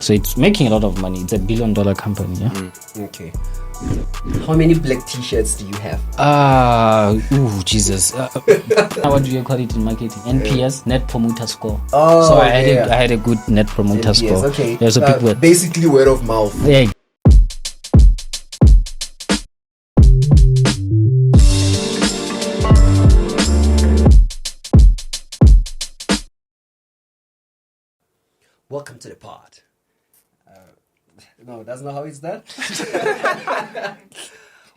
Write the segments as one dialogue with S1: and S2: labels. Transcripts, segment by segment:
S1: So it's making a lot of money. It's $1 billion company. Yeah.
S2: Okay. How many black t-shirts do you have?
S1: Jesus. What do you call it in marketing? NPS, Net Promoter Score.
S2: Oh,
S1: so I had a good Net Promoter
S2: NPS,
S1: Score.
S2: okay.
S1: Yeah, so people
S2: basically word of mouth.
S1: Yeah.
S2: Welcome to the pod. No, that's not how it's done.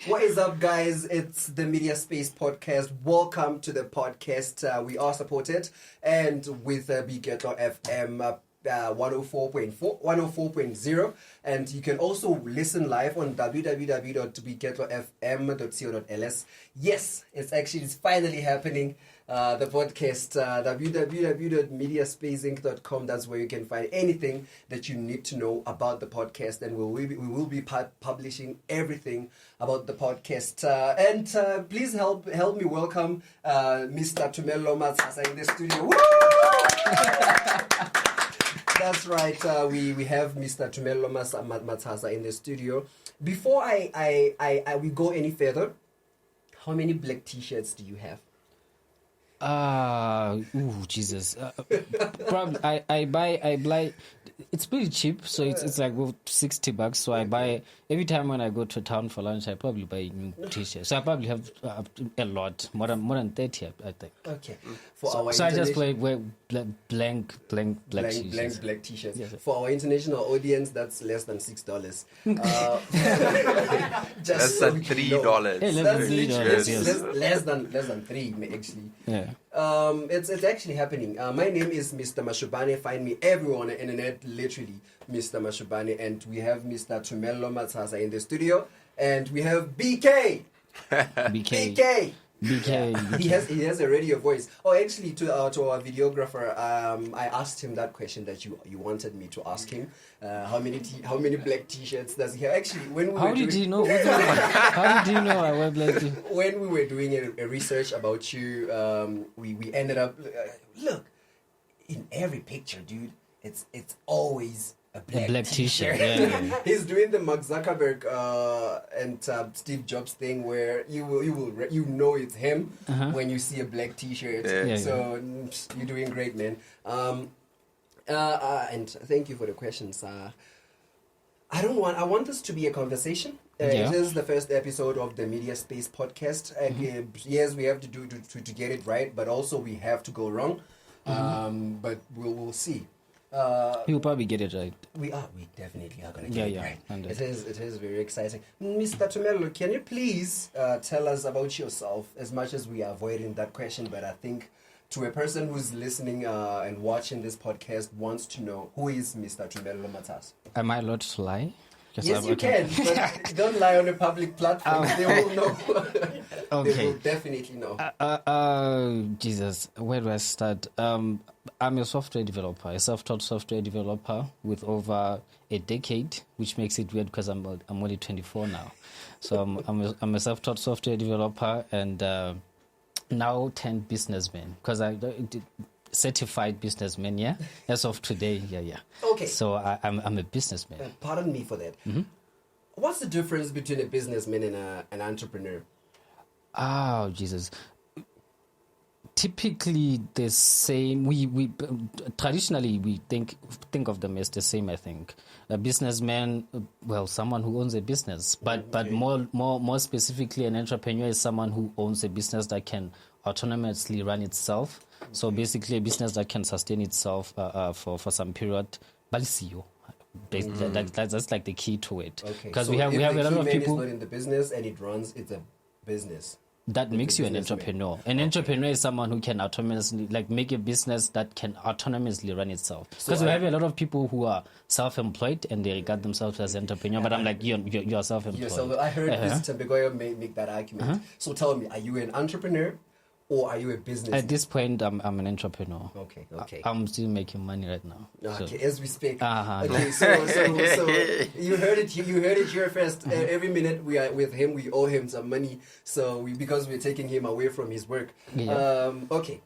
S2: What is up, guys? It's the MediaSpace Podcast. Welcome to the podcast. We are supported and with Biggetto FM 104.0, and you can also listen live on www.biggettofm.co.ls. Yes, it's finally happening. The podcast, www.mediaspaceinc.com. That's where you can find anything that you need to know about the podcast, and we will be publishing everything about the podcast. And please help me welcome Mr. Thomello Matsasa in the studio. Woo! That's right. We have Mr. Thomello Matsasa in the studio. Before we go any further, how many black t-shirts do you have?
S1: Jesus. Probably I buy. It's pretty cheap, so it's like $60. So I buy every time when I go to town for lunch. I probably buy new t-shirts. So I probably have a lot, more than 30, I think.
S2: Okay.
S1: So I just wear blank t-shirts.
S2: Black t-shirts.
S1: Yes,
S2: for our international audience, that's less than $6.
S3: Less than $3.
S2: Less than $3 actually.
S1: Yeah.
S2: It's actually happening. My name is Mr. Mashubane. Find me everywhere on the internet, literally Mr. Mashubane, and we have Mr. Thomello Matsasa in the studio, and we have BK. BK. He has a radio voice. Oh, actually, to our videographer, I asked him that question that you wanted me to ask him. How many black t-shirts does he have? Actually,
S1: How did you know I wear black t-shirts?
S2: When we were doing a research about you, we ended up look in every picture, dude. It's always a black t-shirt.
S1: Yeah.
S2: He's doing the Mark Zuckerberg and Steve Jobs thing where you know it's him when you see a black t-shirt. So you're doing great, man. And thank you for the questions. I want this to be a conversation. It is the first episode of the MediaSpace Podcast. Yes, we have to do to get it right, but also we have to go wrong. But we'll see.
S1: You'll probably get it right.
S2: We definitely are going to get it right. It is very exciting. Mr. Thomello, can you please tell us about yourself, as much as we are avoiding that question, but I think to a person who's listening and watching this podcast wants to know, who is Mr. Thomello Matsasa?
S1: Am I allowed to lie?
S2: Yes, you can, but don't lie on a public platform. They will know.
S1: Okay.
S2: They will definitely know.
S1: Jesus, where do I start? I'm a software developer, a self-taught software developer with over a decade, which makes it weird because I'm only 24 now. So I'm a self-taught software developer and now turned businessman because I certified businessman, as of today,
S2: Okay.
S1: So I'm a businessman.
S2: Pardon me for that. Mm-hmm. What's the difference between a businessman and an entrepreneur?
S1: Oh, Jesus. Typically the same. We traditionally we think of them as the same. I think a businessman, someone who owns a business, but more specifically, an entrepreneur is someone who owns a business that can autonomously run itself. So basically, a business that can sustain itself for some period. That's like the key to it.
S2: Because
S1: we have a lot of people.
S2: It's not in the business and it runs. It's a business.
S1: That makes you an entrepreneur. An entrepreneur is someone who can autonomously, make a business that can autonomously run itself. Because we have a lot of people who are self-employed and they regard themselves as entrepreneur. But I'm like, you're self-employed.
S2: I heard Mr. Begoya make that argument. So tell me, are you an entrepreneur or are you a businessman?
S1: At this point, I'm an entrepreneur.
S2: Okay.
S1: I'm still making money right now.
S2: Okay, as we speak.
S1: Okay,
S2: so you heard it here first. Every minute we are with him, we owe him some money. So because we're taking him away from his work.
S1: Yeah.
S2: Okay.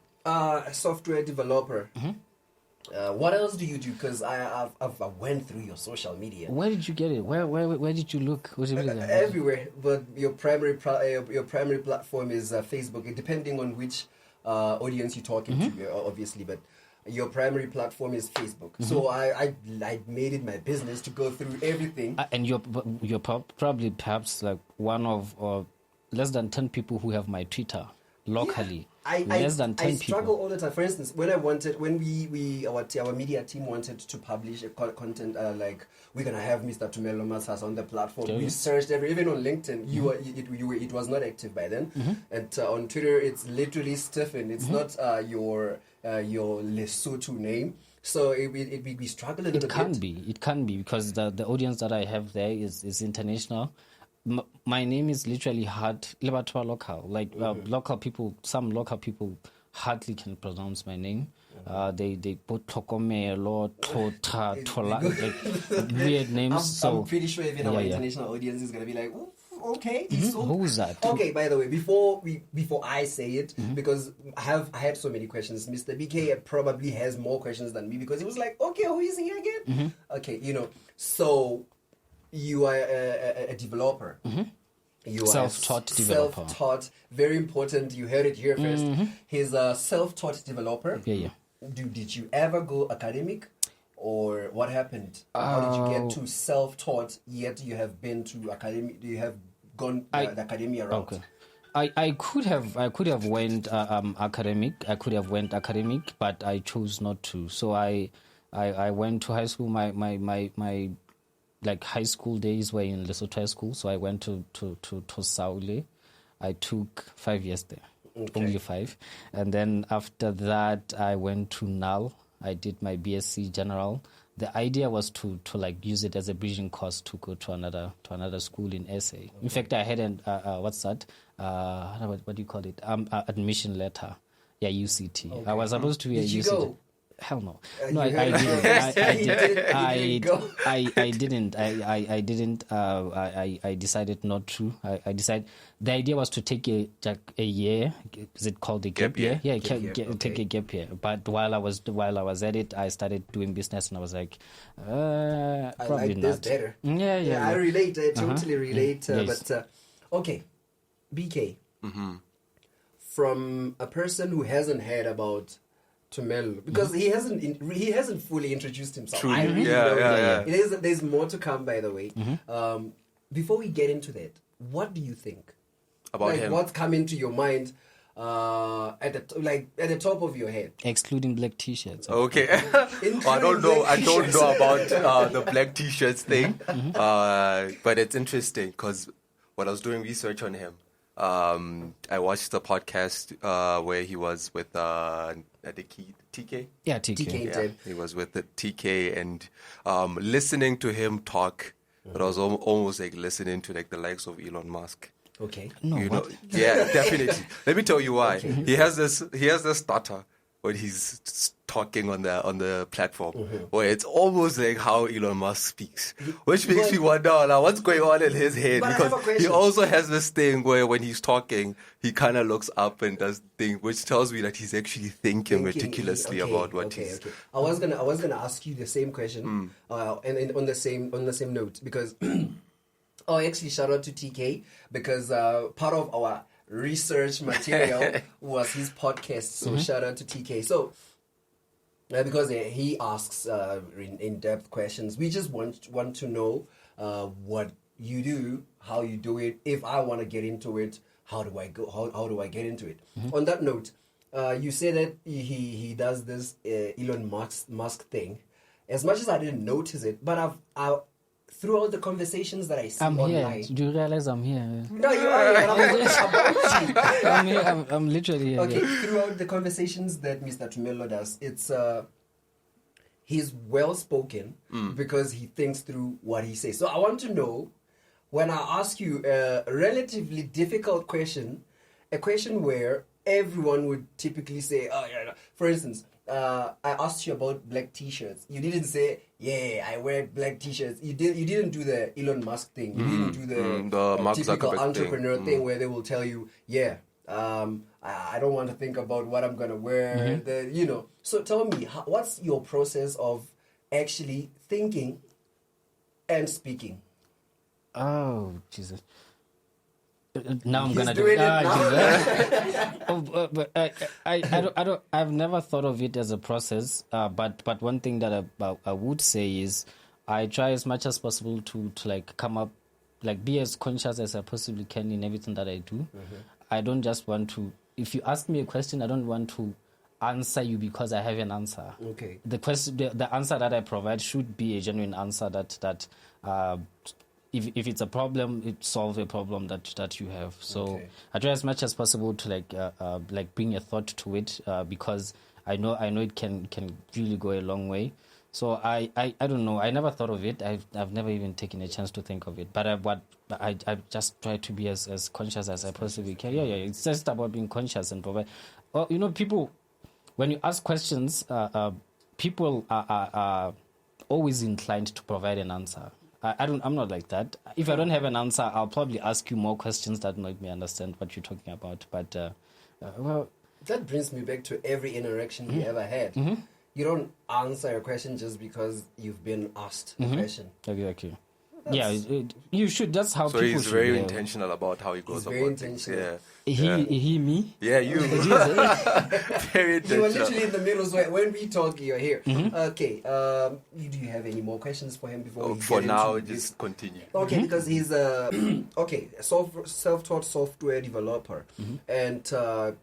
S2: Software developer. What else do you do? Because I went through your social media.
S1: Where did you get it? Where did you look?
S2: Everywhere, but your primary platform is Facebook. Depending on which audience you're talking to, obviously, but your primary platform is Facebook. So I made it my business to go through everything.
S1: And you're probably perhaps like one of less than 10 people who have my Twitter locally. Less than 10
S2: I
S1: people.
S2: struggle all the time. For instance, when our media team wanted to publish a content like we're gonna have Mr. Thomello Matsasa on the platform, we searched even on LinkedIn. It was not active by then, and on Twitter it's literally Stephen. It's not your Lesotho name. So we struggle a little bit.
S1: It can be because the audience that I have there is international. My name is literally hard. Local, like local people. Some local people hardly can pronounce my name. They put Thomello, Tota, Tola, like weird names.
S2: I'm pretty sure even our international audience is gonna be like, okay,
S1: who's that?
S2: Okay, by the way, before I say it, because I had so many questions. Mr. BK probably has more questions than me because he was like, okay, who is he again? Okay, so. You are a developer. You are
S1: self-taught developer.
S2: Self-taught, very important. You heard it here first. He's a self-taught developer.
S1: Yeah.
S2: Did you ever go academic, or what happened? How did you get to self-taught? Yet you have been to academic. You have gone the academia route.
S1: Okay. I could have went academic. I could have went academic, but I chose not to. So I went to high school. My like high school days were in Lesotho High School, so I went to Saule. I took 5 years there, only 5, and then after that I went to NAL. I did my BSc General. The idea was to like use it as a bridging course to go to another school in SA. In fact, I had an what's that? What do you call it? Admission letter. Yeah, UCT. Okay. I was supposed to be a UCT.
S2: Go?
S1: Hell no. No, I didn't. I didn't. I decided not to. I decided the idea was to take a year. Is it called a gap year? Yeah, take a gap year. But while I was at it, I started doing business, and I was like, probably
S2: I like
S1: not.
S2: this better.
S1: Yeah.
S2: I relate. I totally relate.
S1: Yes.
S2: But okay, BK. From a person who hasn't heard about Thomello, because he hasn't fully introduced himself.
S3: True.
S2: I really
S3: Yeah.
S2: There's more to come, by the way. Before we get into that, what do you think
S3: about him?
S2: What's coming to your mind at the top of your head?
S1: Excluding black t-shirts.
S3: Okay. I don't know about the black t-shirts thing, but it's interesting because when I was doing research on him, I watched the podcast where he was with the TK.
S1: Yeah, TK.
S3: Yeah, he was with the TK, and listening to him talk, it was almost like listening to like the likes of Elon Musk.
S2: Okay.
S1: No,
S3: You
S1: what?
S3: know, yeah, definitely. Let me tell you why. He has this stutter when he's talking on the platform, where it's almost like how Elon Musk speaks, which makes me wonder now what's going on in his head,
S2: But I have a
S3: because
S2: question.
S3: he also has this thing where when he's talking, he kind of looks up and does things, which tells me that he's actually thinking meticulously about what he's.
S2: Okay. I was gonna ask you the same question, and on the same note, because actually shout out to TK, because part of our research material was his podcast. So shout out to TK. So because he asks in-depth questions, we just want to know what you do, how you do it. If I want to get into it, how do I go? How do I get into it? On that note, you say that he does this Elon Musk thing. As much as I didn't notice it, but I've throughout the conversations that I see
S1: I'm
S2: online.
S1: here. Do you realize I'm here?
S2: No, you are here.
S1: I'm here. I'm literally here.
S2: Okay, throughout the conversations that Mr. Thomello does, it's he's well spoken because he thinks through what he says. So I want to know, when I ask you a relatively difficult question, a question where everyone would typically say, oh yeah, no. For instance, I asked you about black t-shirts. You didn't say, yeah, I wear black t-shirts. You didn't do the Elon Musk thing. You didn't do the
S3: Mark
S2: typical
S3: Zuckerberg
S2: entrepreneur thing where they will tell you, yeah, I don't want to think about what I'm gonna wear. So tell me, what's your process of actually thinking and speaking?
S1: Oh, Jesus. Now I'm
S2: He's
S1: gonna
S2: doing
S1: do
S2: it now.
S1: but I've never thought of it as a process. But one thing that I would say is I try as much as possible to like come up, like be as conscious as I possibly can in everything that I do. I don't just want to. If you ask me a question, I don't want to answer you because I have an answer.
S2: Okay.
S1: The question, the answer that I provide should be a genuine answer that if it's a problem, it solves a problem that you have. So
S2: Okay.
S1: I try as much as possible to like bring a thought to it because I know it can really go a long way. So I don't know. I never thought of it. I've never even taken a chance to think of it. But I just try to be as conscious as I possibly can. Yeah. It's just about being conscious and provide. Well, people, when you ask questions, people are always inclined to provide an answer. I'm not like that. If I don't have an answer, I'll probably ask you more questions that make me understand what you're talking about. But well,
S2: that brings me back to every interaction we ever had. You don't answer a question just because you've been asked a question.
S1: exactly. You should. That's how
S3: So
S1: people
S3: he's
S1: should
S3: very
S1: be.
S3: intentional about how he goes
S2: He's
S3: about
S2: very
S3: things.
S2: intentional.
S3: Yeah.
S1: He, me.
S3: Yeah, you. Very
S2: You were
S3: intentional.
S2: literally in the middle, so when we talk, you're here. Okay. Do you have any more questions for him before we
S3: For
S2: get
S3: now,
S2: into this?
S3: just continue.
S2: Okay, because he's a self-taught software developer, and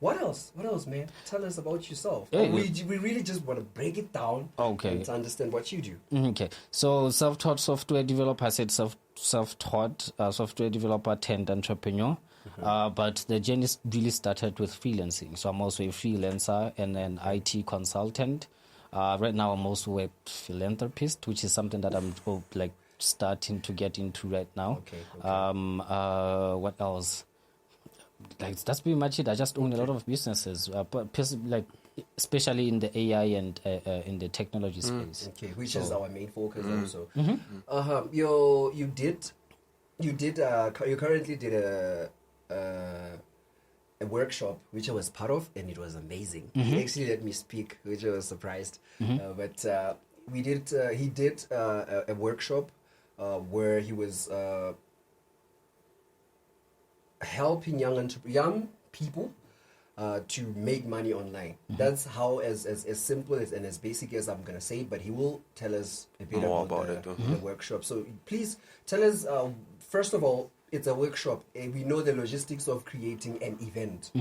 S2: what else? What else, man? Tell us about yourself.
S1: Yeah,
S2: we really just want to break it down,
S1: Okay.
S2: and to understand what you do.
S1: Okay, so self-taught software developer. I said self-taught software developer turned entrepreneur. But the journey really started with freelancing. So I'm also a freelancer and an IT consultant. Right now, I'm also a philanthropist, which is something that I'm like starting to get into right now.
S2: Okay.
S1: What else? Like that's pretty much it. I just own a lot of businesses, like especially in the AI and in the technology space.
S2: Okay, which is our main focus also.
S1: Mm-hmm.
S2: You currently did a workshop which I was part of, and it was amazing. He actually let me speak, which I was surprised. But he did a workshop where he was helping young people to make money online. That's how as simple as and as basic as I'm gonna say, but he will tell us a bit
S3: More
S2: about
S3: about
S2: the workshop. So please tell us, first of all, it's a workshop. We know the logistics of creating an event.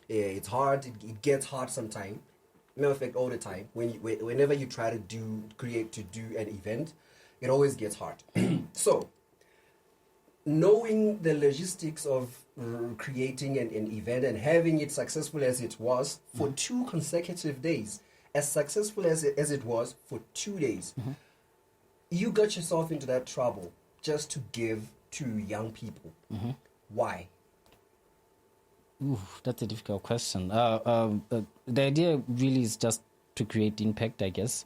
S2: It's hard. It gets hard sometimes. Matter of fact, all the time. Whenever you try to do an event, it always gets hard. So, knowing the logistics of creating an event and having it successful as it was for 2 consecutive days, as successful as it was for 2 days, you got yourself into that trouble just to give to young people. Why?
S1: Ooh, that's a difficult question. The idea really is just to create impact, I guess.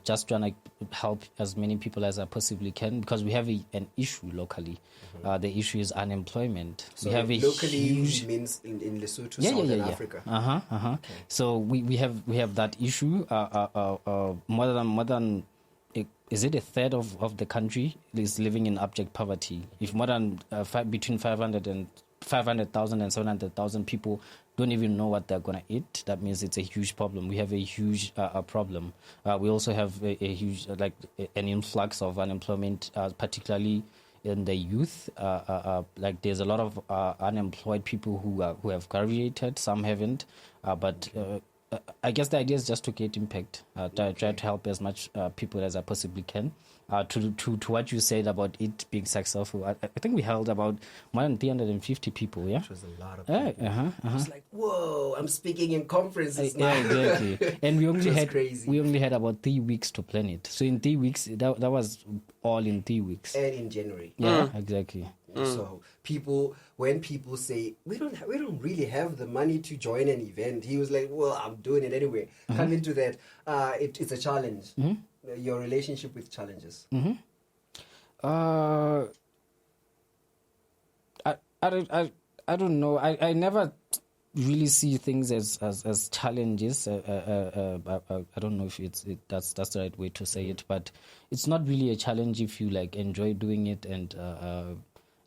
S1: Just trying to help as many people as I possibly can, because we have an issue locally. The issue is unemployment.
S2: So
S1: we have a
S2: locally
S1: huge
S2: in Lesotho, Southern Africa.
S1: Okay. So we have that issue. More than is it a third of the country is living in abject poverty? If more than between 500,000 and 700,000 people don't even know what they're going to eat, that means it's a huge problem. We have a huge problem. We also have a huge, an influx of unemployment, particularly in the youth. Like there's a lot of unemployed people who have graduated, some haven't, but I guess the idea is just to create impact, try to help as much people as I possibly can. To what you said about it being successful, I think we held about more than 350 people, yeah?
S2: Which was a lot of people. It's like, whoa, I'm speaking in conferences now.
S1: Yeah, exactly. And we only had about 3 weeks to plan it. So in 3 weeks, that was all in 3 weeks.
S2: And in January.
S1: Yeah, exactly.
S2: So when people say we don't really have the money to join an event, he was like, well, I'm doing it anyway. Come into that. It's a challenge. Your relationship with challenges.
S1: I don't know. I never really see things as challenges. I don't know if that's the right way to say it, but it's not really a challenge if you like enjoy doing it and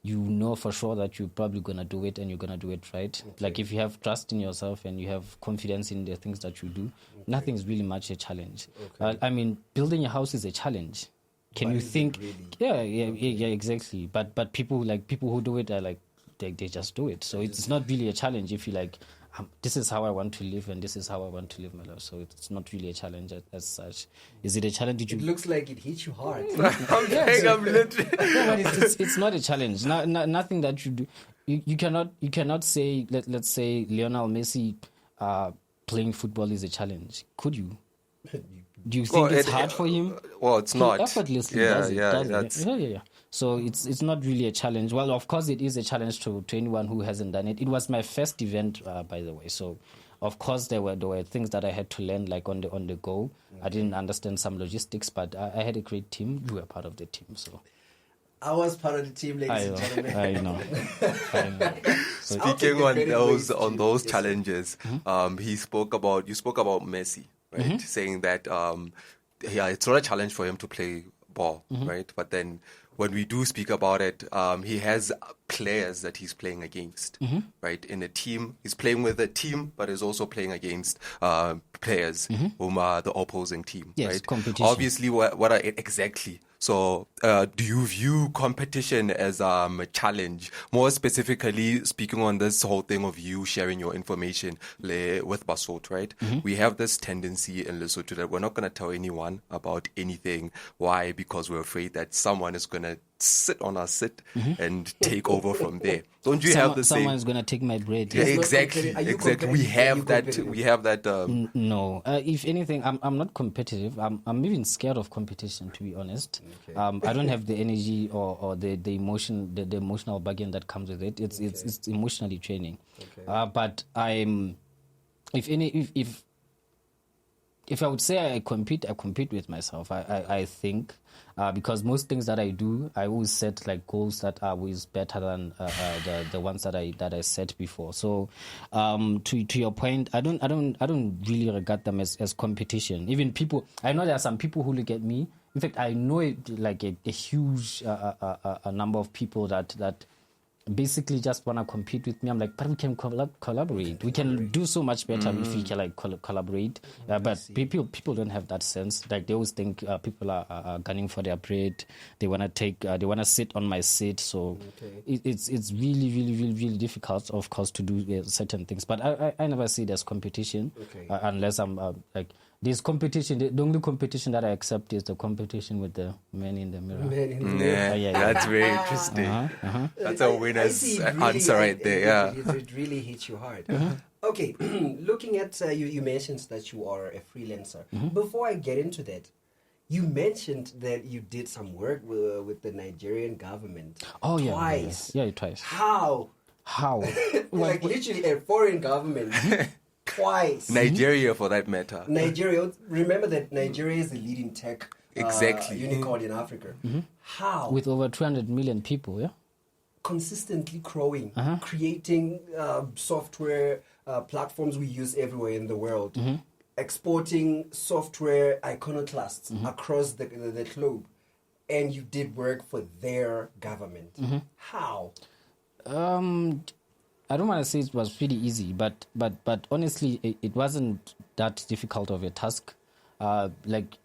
S1: you know for sure that you're probably gonna do it and you're gonna do it right. Okay. Like if you have trust in yourself and you have confidence in the things that you do, nothing's really much a challenge. Okay. I mean, building a house is a challenge. Can you think? Really? Yeah, exactly. But people who do it are like they just do it. So it's not really a challenge if you like. This is how I want to live, and this is how I want to live my life. So it's not really a challenge as such. Is it a challenge?
S2: It looks like it hit you hard.
S1: I'm literally. No, but it's not a challenge. Nothing that you do. You cannot say let's say Lionel Messi playing football is a challenge. Could you? Do you think it's hard for him?
S3: Well, it's not.
S1: Effortlessly does it. Yeah. So it's not really a challenge. Well, of course, it is a challenge to anyone who hasn't done it. It was my first event, by the way. So, of course, there were things that I had to learn, like on the go. Okay. I didn't understand some logistics, but I had a great team. You were part of the team, so.
S2: I was part of the team, ladies and gentlemen.
S1: I know.
S3: So speaking on those challenges, you spoke about Messi, right? Mm-hmm. Saying that it's not a challenge for him to play ball, right? But then when we do speak about it, he has players that he's playing against, right? In a team, he's playing with a team, but is also playing against players whom are the opposing team, right?
S1: Competition.
S3: Obviously, what are exactly? So, do you view competition as a challenge? More specifically, speaking on this whole thing of you sharing your information with Basotho, right? We have this tendency in Lesotho that we're not going to tell anyone about anything. Why? Because we're afraid that someone is going to sit on our sit and take over from there. Don't you have the same?
S1: Someone's going to take my bread.
S3: Yeah, exactly. We have that.
S1: No. If anything, I'm not competitive. I'm even scared of competition, to be honest. Okay. I don't have the energy or the emotion, the emotional bargain that comes with it. It's emotionally draining. Okay. But if I would say I compete with myself. I think because most things that I do, I always set like goals that are always better than the ones that I set before. So to your point, I don't really regard them as competition. Even people, I know there are some people who look at me. In fact, I know like a huge a number of people that basically just want to compete with me. I'm like, but we can collaborate. We can do so much better if we can like collaborate. But people don't have that sense. Like they always think people are gunning for their bread. They want to sit on my seat. So it's really, really, really, really difficult, of course, to do certain things. But I never see it as competition unless I'm like. This competition, the only competition that I accept is the competition with the men in the mirror.
S3: That's very interesting. That's a winner's answer right there. Yeah,
S2: it really hits you hard. Okay, looking at you mentioned that you are a freelancer. Before I get into that, you mentioned that you did some work with the Nigerian government. Twice.
S1: Yeah, twice.
S2: How? Like literally a foreign government. Twice.
S3: Nigeria, for that matter.
S2: Nigeria. Remember that Nigeria is the leading tech unicorn in Africa. How?
S1: With over 200 million people, yeah?
S2: Consistently growing, creating software platforms we use everywhere in the world, exporting software iconoclasts across the globe. And you did work for their government. How?
S1: I don't want to say it was pretty easy, but honestly, it wasn't that difficult of a task. Like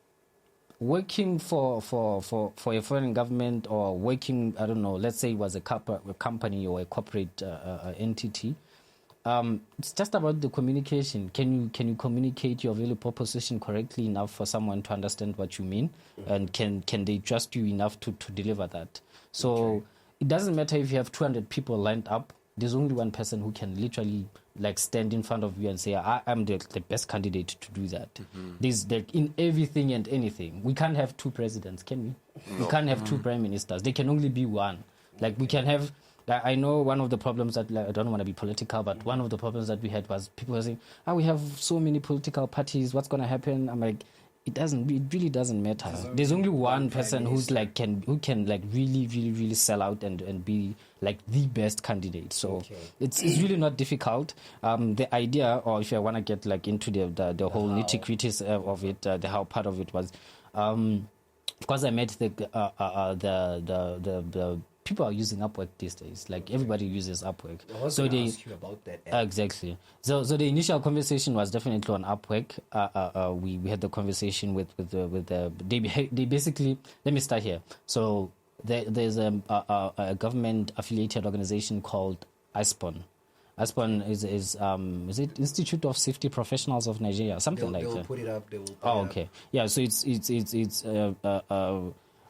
S1: working for a foreign government or working, I don't know, let's say it was a company or a corporate entity. It's just about the communication. Can you communicate your value proposition correctly enough for someone to understand what you mean, and can they trust you enough to deliver that? So it doesn't matter if you have 200 people lined up. There's only one person who can literally like stand in front of you and say, I'm the best candidate to do that. There's like in everything and anything. We can't have two presidents, can we? No. We can't have two prime ministers. There can only be one. Like we can have, I know one of the problems that, like, I don't want to be political, but one of the problems that we had was people were saying, we have so many political parties. What's going to happen? I'm like, it really doesn't matter. There's only one person who's like who can like really, really, really sell out and be like the best candidate. So it's really not difficult. The idea, or if I want to get like into the whole nitty-gritties of it, the how part of it was, because I met the people are using Upwork these days. Like everybody uses Upwork.
S2: I was going to ask you about that app.
S1: Exactly. So the initial conversation was definitely on Upwork. We had the conversation with the they basically. Let me start here. So there's a government affiliated organization called ISPON. ISPON is it Institute of Safety Professionals of Nigeria, something like that.
S2: They'll put it up. They will.
S1: Okay. Yeah. So it's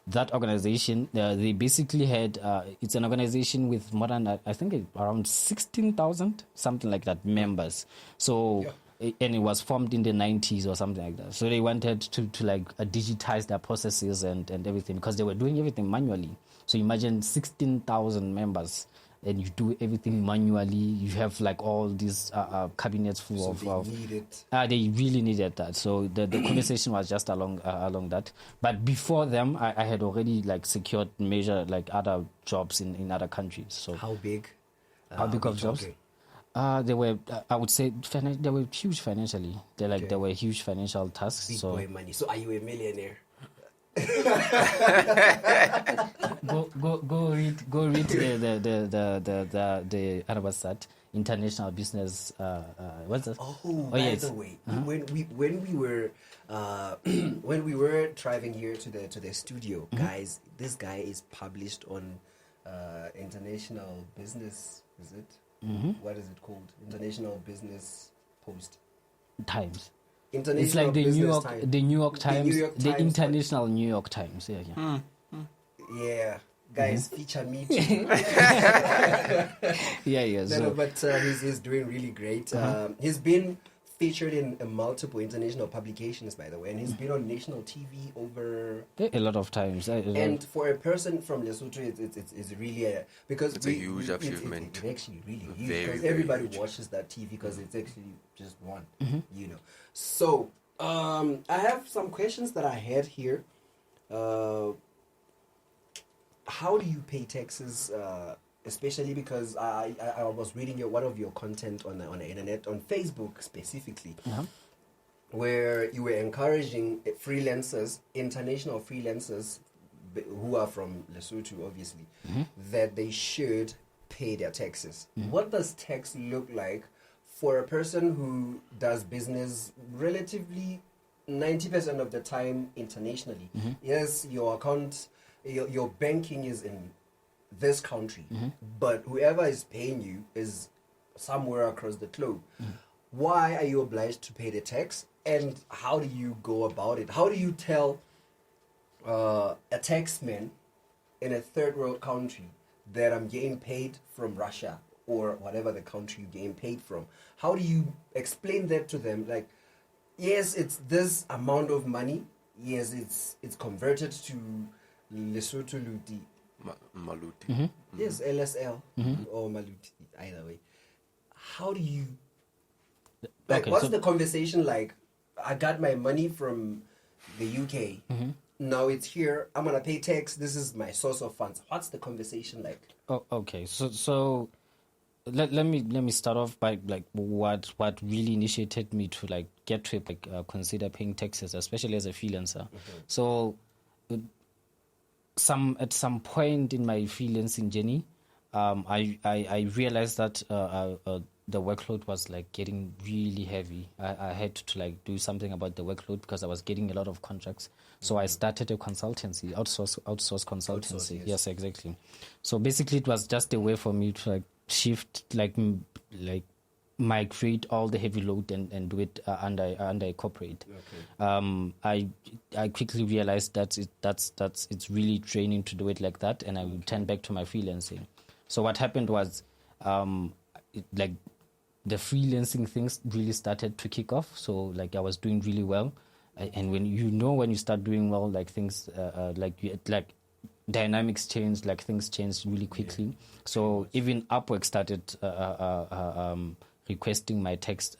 S1: that organization. They basically had. It's an organization with more than I think around 16,000 something like that members. So. And it was formed in the 90s or something like that. So they wanted to like digitize their processes and everything, because they were doing everything manually. So imagine 16,000 members and you do everything manually. You have like all these cabinets full of... they really needed that. So the conversation was just along that. But before them, I had already like secured major like other jobs in other countries. So
S2: how big?
S1: How big of jobs? They were, I would say, they were huge financially. They were huge financial tasks.
S2: Big boy money. So are you a millionaire?
S1: Go read the what's that? International business. What's that?
S2: By the way, when we were driving here to the studio, guys, this guy is published on International Business. Is it? What is it called? International Business Post
S1: Times.
S2: It's like
S1: the New York Times, the International New York Times.
S2: Yeah. Guys, feature me too. But he's doing really great. He's been featured in multiple international publications, by the way, and he's been on national TV over
S1: a lot of times.
S2: And for a person from Lesotho, it's really because
S3: it's a huge achievement.
S2: It's actually really huge, because everybody watches that TV because it's actually just one, you know. So I have some questions that I had here. How do you pay taxes? Especially because I was reading one of your content on the internet, on Facebook specifically, where you were encouraging freelancers, international freelancers who are from Lesotho, obviously, that they should pay their taxes. What does tax look like for a person who does business relatively 90% of the time internationally? Yes, your account, your banking is in this country, but whoever is paying you is somewhere across the globe. Why are you obliged to pay the tax, and how do you go about it? How do you tell a taxman in a third world country that I'm getting paid from Russia or whatever the country you're getting paid from? How do you explain that to them? Like, yes, it's this amount of money. Yes, it's converted to Lesotho Luti.
S3: Maluti.
S2: Yes, LSL or Maluti, either way. How do you... what's the conversation like? I got my money from the UK. Now it's here. I'm going to pay tax. This is my source of funds. What's the conversation like?
S1: Oh, okay. So let me start off by like what really initiated me to like get to consider paying taxes, especially as a freelancer. So at some point in my freelancing journey, I realized that the workload was like getting really heavy. I had to like do something about the workload because I was getting a lot of contracts. So I started a consultancy, outsource consultancy. Yes, exactly. So basically, it was just a way for me to like shift, like migrate all the heavy load and do it under a corporate. I quickly realized that it's really draining to do it like that, and I would turn back to my freelancing. So what happened was, like the freelancing things really started to kick off. So like I was doing really well, and when you start doing well, like things like dynamics change, like things change really quickly. So even Upwork started requesting my tax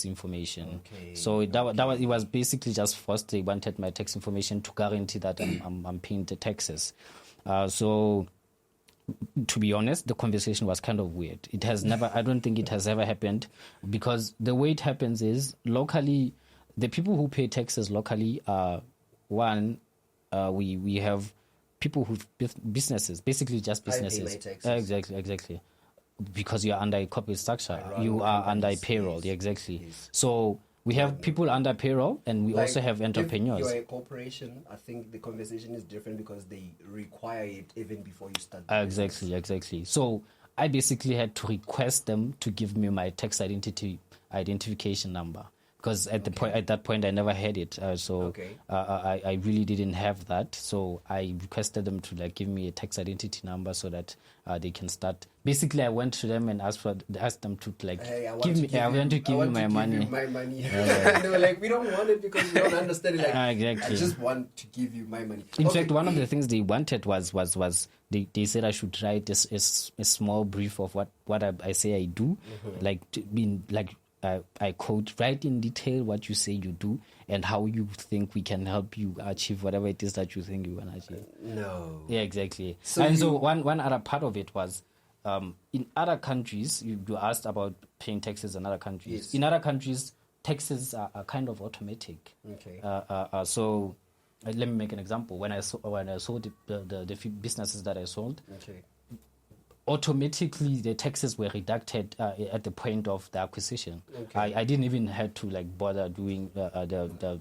S1: information. So it was basically just first they wanted my tax information to guarantee that I'm paying the taxes. So to be honest, the conversation was kind of weird. It has never, I don't think it has ever happened, because the way it happens is locally, the people who pay taxes locally are we have people who businesses, basically just businesses.
S2: I pay my taxes.
S1: Exactly. Because you are under a corporate structure, you are under a payroll.
S2: Yes.
S1: Exactly.
S2: Yes.
S1: So we have people under payroll, and we also have entrepreneurs.
S2: If you're a corporation, I think the conversation is different because they require it even before you start.
S1: Exactly. So I basically had to request them to give me my tax identification number, because at that point I never had it. I really didn't have that. So I requested them to give me a tax identity number so that they can start. Basically, I went to them and asked them to
S2: hey, I want
S1: give
S2: to
S1: me.
S2: give
S1: I want to give you my money.
S2: My money. They were like, we don't want it because we don't understand it.
S1: Exactly.
S2: I just want to give you my money.
S1: In fact, one of the things they wanted was they said I should write a small brief of what I say I do, I quote, write in detail what you say you do and how you think we can help you achieve whatever it is that you think you want to achieve.
S2: No.
S1: Yeah, exactly. So one other part of it was, in other countries, you asked about paying taxes in other countries.
S2: Yes.
S1: In other countries, taxes are kind of automatic.
S2: Okay.
S1: So let me make an example. When I sold the few businesses that I sold,
S2: Okay.
S1: automatically the taxes were deducted at the point of the acquisition.
S2: Okay.
S1: I didn't even have to bother doing the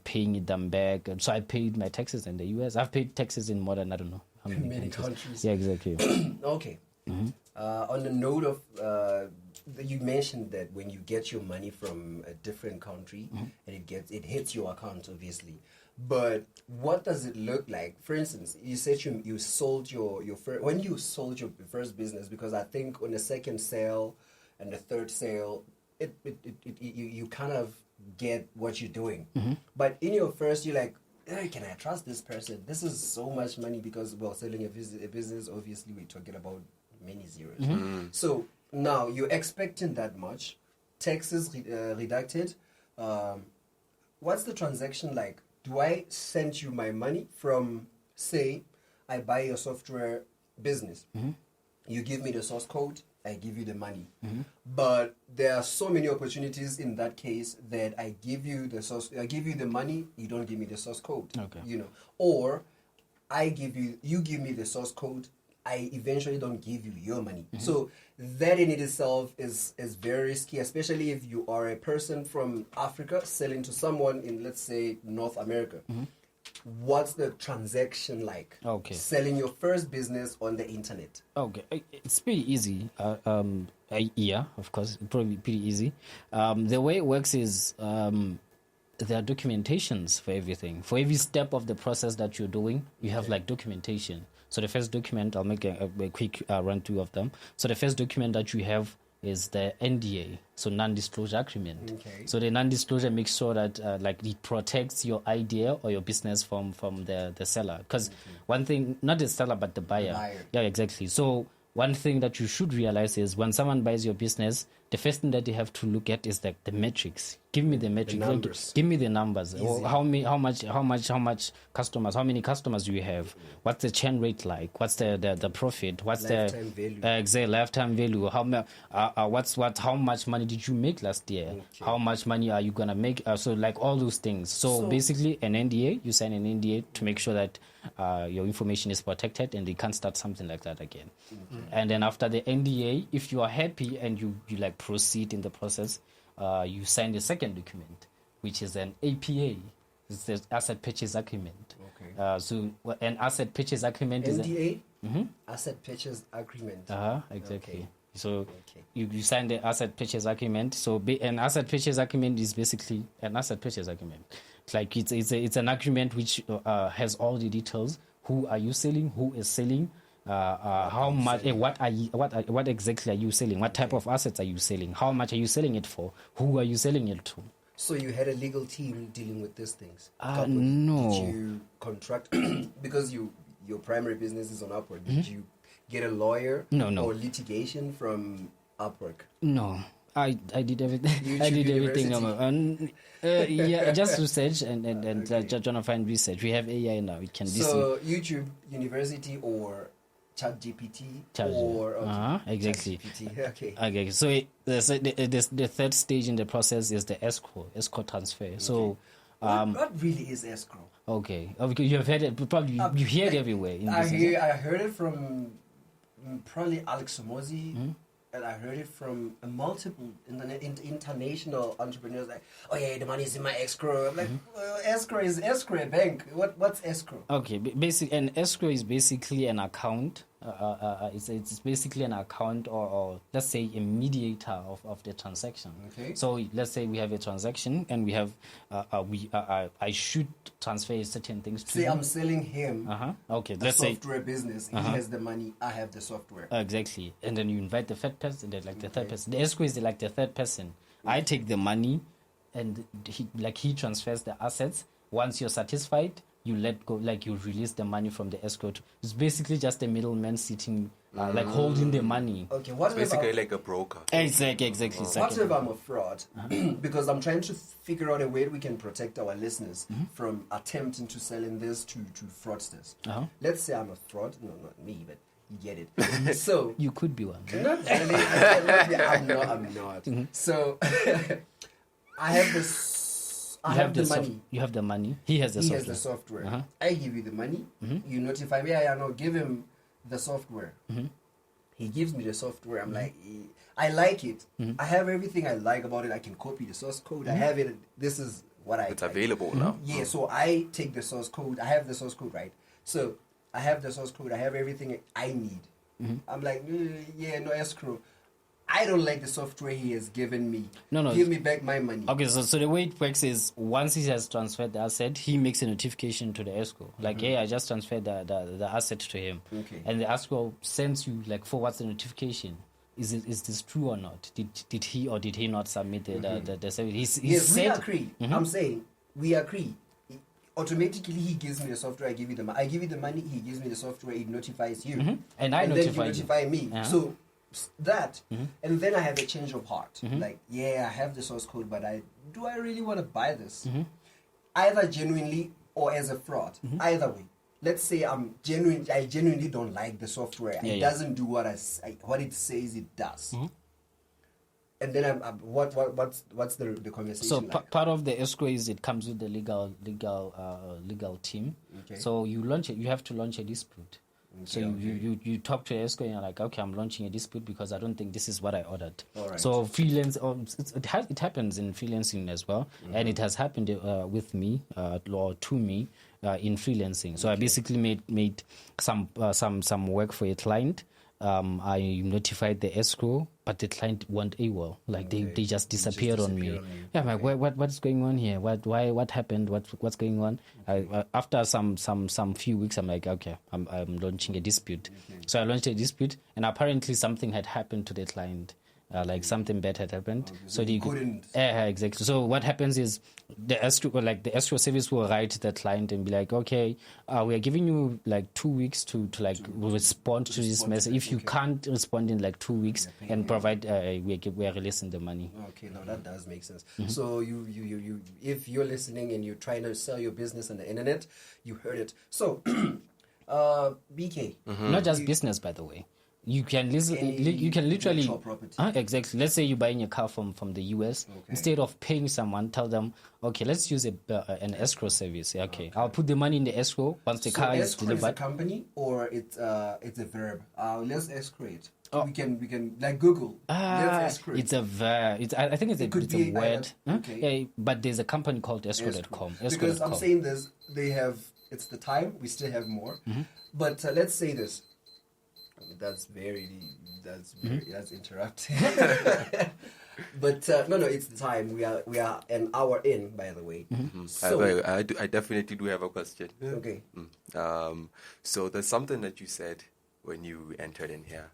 S1: paying them back. And so I paid my taxes in the US. I've paid taxes in more than I don't know how many
S2: countries.
S1: Yeah, exactly.
S2: Okay.
S1: Mm-hmm.
S2: On the note of you mentioned that when you get your money from a different country,
S1: Mm-hmm.
S2: and it hits your account, obviously. But what does it look like? For instance, you said you sold your first, when you sold your first business, because I think on the second sale and the third sale, you kind of get what you're doing.
S1: Mm-hmm.
S2: But in your first, you're like, hey, can I trust this person? This is so much money, because selling a business, obviously we're talking about many zeros.
S1: Mm-hmm.
S2: So now you're expecting that much, taxes deducted. What's the transaction like? Do I send you my money from, say, I buy your software business.
S1: Mm-hmm.
S2: You give me the source code, I give you the money.
S1: Mm-hmm.
S2: But there are so many opportunities in that case that I give you the money, you don't give me the source code.
S1: Okay.
S2: Or you give me the source code, I eventually don't give you your money.
S1: Mm-hmm.
S2: So that in it itself is very risky, especially if you are a person from Africa selling to someone in, let's say, North America.
S1: Mm-hmm.
S2: What's the transaction like?
S1: Okay.
S2: Selling your first business on the internet.
S1: Okay, it's pretty easy. Yeah, of course, probably pretty easy. The way it works is there are documentations for everything. For every step of the process that you're doing, you have documentation. So the first document, I'll make a quick run through of them. So the first document that you have is the NDA, so non-disclosure agreement.
S2: Okay.
S1: So the non-disclosure makes sure that it protects your idea or your business from the seller. Because one thing, not the seller but the buyer. Yeah, exactly. So one thing that you should realize is when someone buys your business, the first thing that they have to look at is the metrics. Give me the metrics. Give me the numbers. How much customers? How many customers do you have? What's the churn rate like? What's the profit? What's
S2: lifetime value?
S1: Exact lifetime value? How much money did you make last year?
S2: Okay.
S1: How much money are you gonna make? So all those things. So basically, an NDA. You sign an NDA to make sure that your information is protected and they can't start something like that again. Mm-hmm. And then after the NDA, if you are happy and you proceed in the process, you sign the second document, which is an APA. It's the asset purchase agreement.
S2: Okay.
S1: So an asset purchase agreement
S2: NDA?
S1: is
S2: Asset purchase agreement.
S1: Exactly.
S2: Okay.
S1: So you sign the asset purchase agreement. So an asset purchase agreement is basically an asset purchase agreement. It's an agreement which has all the details. Who are you selling? Who is selling? How much? What exactly are you selling? What type of assets are you selling? How much are you selling it for? Who are you selling it to?
S2: So you had a legal team dealing with these things?
S1: No.
S2: Did you contract because your primary business is on Upwork? Did you get a lawyer?
S1: No.
S2: Or litigation from Upwork?
S1: No. I did everything.
S2: YouTube
S1: I did everything
S2: University.
S1: yeah, just research and trying to find research. We have AI now. It can listen.
S2: So YouTube University or ChatGPT
S1: Charge.
S2: or
S1: Exactly.
S2: ChatGPT. Okay.
S1: Okay, so the third stage in the process is the escrow transfer. So,
S2: What really is escrow?
S1: okay, you have heard it. Probably you hear it everywhere.
S2: I heard it from probably Alex Somozi, and I heard it from multiple international entrepreneurs. Like, oh yeah, the money is in my escrow. I'm like, escrow is escrow bank. What's escrow?
S1: Okay, an escrow is basically an account. It's basically an account or let's say a mediator of the transaction.
S2: Okay.
S1: So let's say we have a transaction and we have I should transfer certain things to
S2: Say
S1: him.
S2: I'm selling him.
S1: Okay,
S2: A
S1: let's say
S2: software business. He has the money. I have the software.
S1: exactly, and then you invite the third person. The third person. The escrow is like the third person. I take the money, and he transfers the assets. Once you're satisfied, you let go, like you release the money from the escrow. It's basically just a middleman sitting, like holding the money.
S2: Okay, what
S3: It's basically like a broker.
S1: Exactly.
S2: What if I'm a fraud? Because I'm trying to figure out a way we can protect our listeners from attempting to selling this to fraudsters. Let's say I'm a fraud. No, not me, but you get it. So
S1: You could be one.
S2: not really. I'm not. So I have this. I have the money.
S1: You have the money. He has the
S2: He
S1: software.
S2: has the software. I give you the money. You notify me. I know. Give him the software. He gives me the software. I'm like, I like it. I have everything I like about it. I can copy the source code. I have it. This is what
S3: It's available now.
S2: Yeah. So I take the source code. I have the source code, right? So I have the source code. I have everything I need. I'm like, yeah, no escrow. I don't like the software he has given me.
S1: No.
S2: Give me back my money.
S1: Okay, so the way it works is once he has transferred the asset, he makes a notification to the escrow. Like, hey, I just transferred the asset to him.
S2: Okay.
S1: And the escrow sends you, like, forwards the notification. Is this true or not? Did he or did he not submit the service?
S2: Yes, we agree. I'm saying we agree. Automatically, he gives me the software. I give you the money. I give you the money. He gives me the software. It notifies you,
S1: And I
S2: then
S1: notify
S2: you notify me.
S1: Uh-huh.
S2: So that, and then I have a change of heart. Like, yeah, I have the source code, but do I really want to buy this? Either genuinely or as a fraud. Either way. Let's say I genuinely don't like the software. It doesn't do what it says it does. And then what's the conversation?
S1: So
S2: like?
S1: part of the escrow is it comes with the legal team.
S2: Okay.
S1: So you have to launch a dispute. So you talk to escrow and you're like, okay, I'm launching a dispute because I don't think this is what I ordered.
S2: All right.
S1: So freelance, it happens in freelancing as well, and it has happened with me or to me in freelancing. So I basically made some work for a client. I notified the escrow, but the client went AWOL. Like they just disappeared on me. Yeah, I'm like, what's going on here? What happened? What's going on? After some few weeks, I'm like, okay, I'm launching a dispute. So I launched a dispute, and apparently something had happened to the client. Like something bad had happened, so they
S2: couldn't.
S1: Exactly. So what happens is the escrow service will write the client and be like, okay, we are giving you like 2 weeks to respond to this message. If you can't respond in like 2 weeks and provide, we are releasing the money.
S2: Okay, now that does make sense. So you if you're listening and you're trying to sell your business on the internet, you heard it. So, BK,
S1: not just business, by the way. You can literally
S2: property.
S1: Exactly. Let's say you're buying a car from the US. Instead of paying someone, tell them, okay, let's use an escrow service. Okay, I'll put the money in the escrow once the car is delivered.
S2: Is a company or it's a verb? Let's escrow it. We can like Google. Let's escrow it.
S1: It's a verb. I think it's a word.
S2: Okay.
S1: Yeah, but there's a company called escrow.com.
S2: Because I'm saying this, it's the time. We still have more, but let's say this. That's interrupting. But no, it's the time. We are an hour in, by the way. So
S3: I definitely do have a question.
S2: Okay.
S3: So there's something that you said when you entered in here,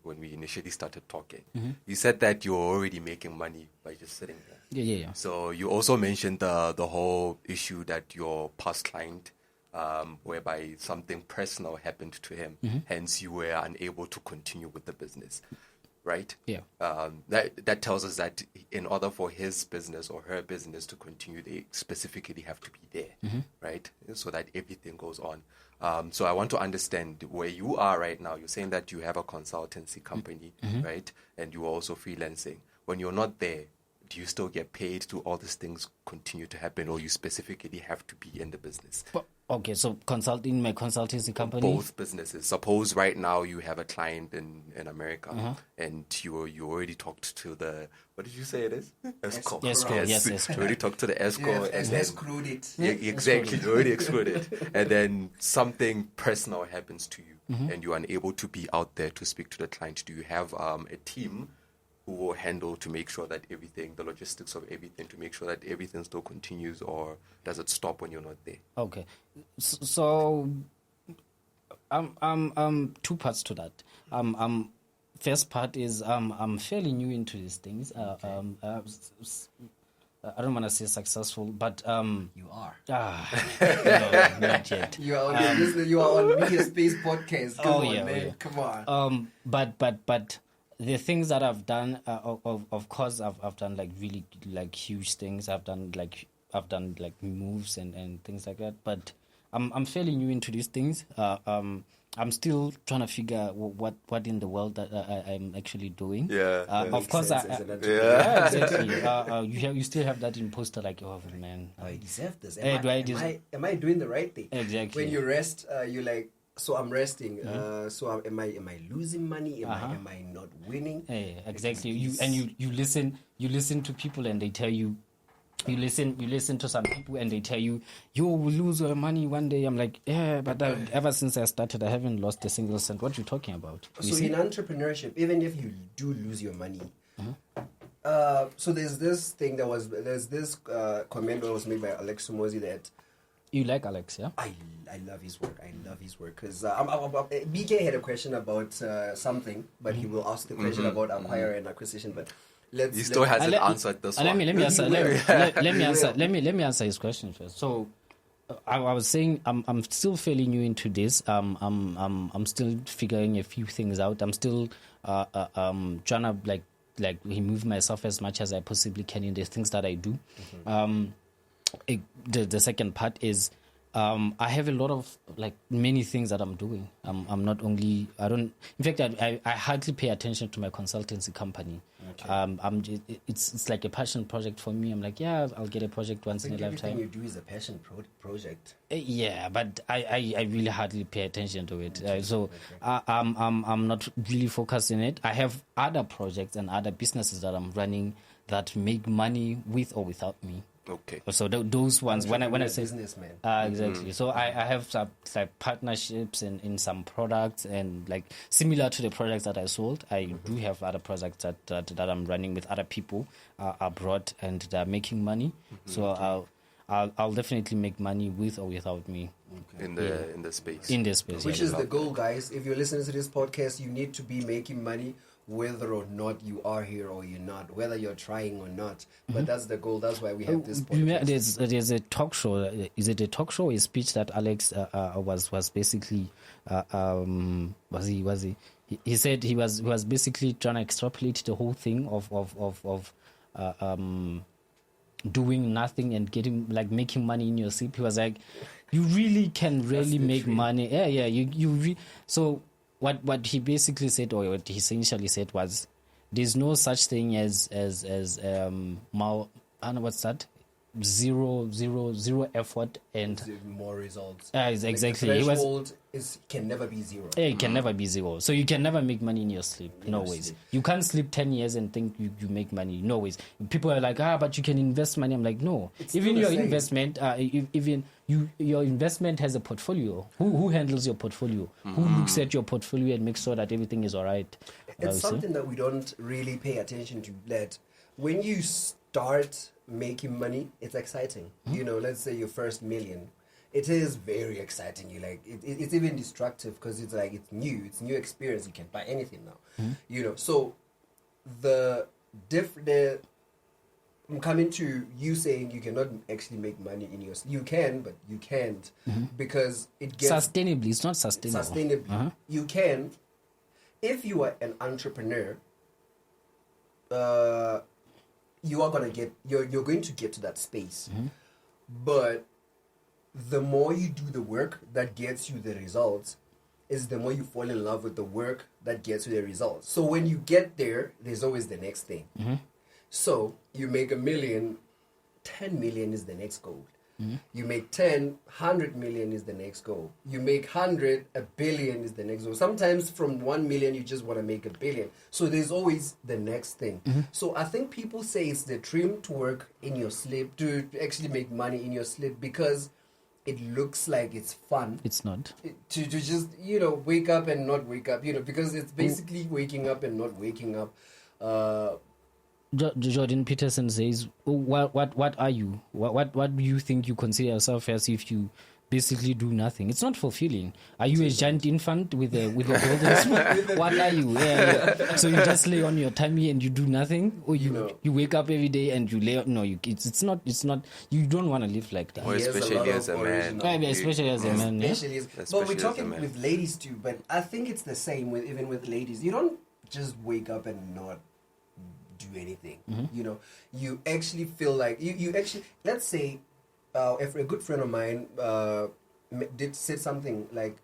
S3: when we initially started talking. You said that you're already making money by just sitting there.
S1: Yeah.
S3: So you also mentioned the whole issue that your past client, whereby something personal happened to him, hence you were unable to continue with the business, right?
S1: Yeah.
S3: That tells us that in order for his business or her business to continue, they specifically have to be there, right? So that everything goes on. So I want to understand where you are right now. You're saying that you have a consultancy company, right? And you're also freelancing. When you're not there, do you still get paid? Do all these things continue to happen, or you specifically have to be in the business?
S1: Okay, so in my consultancy company?
S3: Both businesses. Suppose right now you have a client in America, and you already talked to the, what did you say it is?
S1: Escrow,
S3: Yes.
S1: escrow.
S3: You already talked to the escrow.
S2: and escrowed it.
S3: Yeah, exactly. You already escrowed it. And then something personal happens to you, and you're unable to be out there to speak to the client. Do you have a team who will handle to make sure that everything, the logistics of everything, to make sure that everything still continues, or does it stop when you're not there?
S1: Okay, so two parts to that. First part is I'm fairly new into these things. I don't want to say successful, but
S2: You are.
S1: no, not yet.
S2: You are on you are on MediaSpace Podcast. Come on, man. Come on.
S1: But the things that I've done, of course, I've done like really like huge things. I've done like moves and things like that. But I'm fairly new into these things. I'm still trying to figure out what in the world that I'm actually doing.
S3: Yeah.
S1: Of course,
S3: Yeah.
S1: exactly. You still have that imposter, like, oh man,
S2: I deserve this.
S1: Am
S2: I doing the right thing?
S1: Exactly.
S2: When you rest, you're like, so I'm resting. So am I losing money? Am I not winning?
S1: Yeah, exactly. You listen to people and they tell you. You listen to some people and they tell you will lose your money one day. I'm like, yeah, but ever since I started, I haven't lost a single cent. What are you talking about?
S2: So in entrepreneurship, even if you do lose your money, so there's this comment that was made by Alex Sumosi that
S1: you like Alex, yeah?
S2: I love his work. Because BK had a question about something, but he will ask the question about acquire and acquisition. But
S3: He still hasn't answered this one.
S1: Let me answer. Let me answer his question first. So, I was saying I'm still fairly new into this. I'm still figuring a few things out. I'm still trying to like remove myself as much as I possibly can in the things that I do. The second part is I have a lot of many things that I'm doing. I'm not only in fact I hardly pay attention to my consultancy company. Okay. It's like a passion project for me. I'm like, yeah, I'll get a project once in a lifetime.
S2: Everything you do is a passion project.
S1: Yeah, but I really hardly pay attention to it. I'm not really focused in it. I have other projects and other businesses that I'm running that make money with or without me.
S3: Okay.
S1: So those ones, when I say
S2: businessman,
S1: exactly. So I have some partnerships in some products, and like similar to the products that I sold, I do have other products that I'm running with other people abroad, and they're making money. So I'll definitely make money with or without me.
S3: Okay. In the space.
S1: In the space,
S2: which is the goal, guys. If you're listening to this podcast, you need to be making money, whether or not you are here or you're not, whether you're trying or not. But that's the goal. That's why we have this podcast.
S1: There's a talk show. Is it a talk show or a speech that Alex was basically was he? He said he was basically trying to extrapolate the whole thing of doing nothing and making money in your sleep. He was like, you really can make money. Yeah. So what he basically said, or what he essentially said, was there's no such thing as what's that? Zero effort and
S2: more results.
S1: Exactly.
S2: The threshold can never be zero.
S1: It can never be zero. So you can never make money in your sleep. No ways. You can't sleep 10 years and think you make money. No ways. People are like, but you can invest money. I'm like, no. Even your investment, your investment has a portfolio. Who handles your portfolio? Who looks at your portfolio and makes sure that everything is all right?
S2: It's something that we don't really pay attention to. That when you start making money, it's exciting. Let's say your first million, it is very exciting. You like it's even destructive because it's new experience. You can buy anything now. So I'm coming to you saying you cannot actually make money in your you can, but you can't because it gets
S1: sustainably. It's not sustainable.
S2: You can if you are an entrepreneur you are gonna get you're going to get to that space, but the more you do the work that gets you the results, is the more you fall in love with the work that gets you the results. So when you get there, there's always the next thing. So you make 1 million, 10 million is the next goal. You make 10, 100 million is the next goal. You make 100, 1 billion is the next goal. Sometimes from 1 million, you just want to make 1 billion. So there's always the next thing. So I think people say it's the dream to work in your sleep, to actually make money in your sleep, because it looks like it's fun.
S1: It's not.
S2: To just, wake up and not wake up, because it's basically waking up and not waking up.
S1: Jordan Peterson says, what are you? What do you think you consider yourself as if you basically do nothing? It's not fulfilling. Are you a giant infant with a golden spoon? What are you? Yeah. So you just lay on your tummy and you do nothing, or you wake up every day and you lay. No, it's not. You don't want to live like that.
S3: Or especially as a man.
S1: Especially as a man.
S2: But we're talking with ladies too. But I think it's the same even with ladies. You don't just wake up and not do anything. You actually feel like you actually, let's say, if a good friend of mine said something like,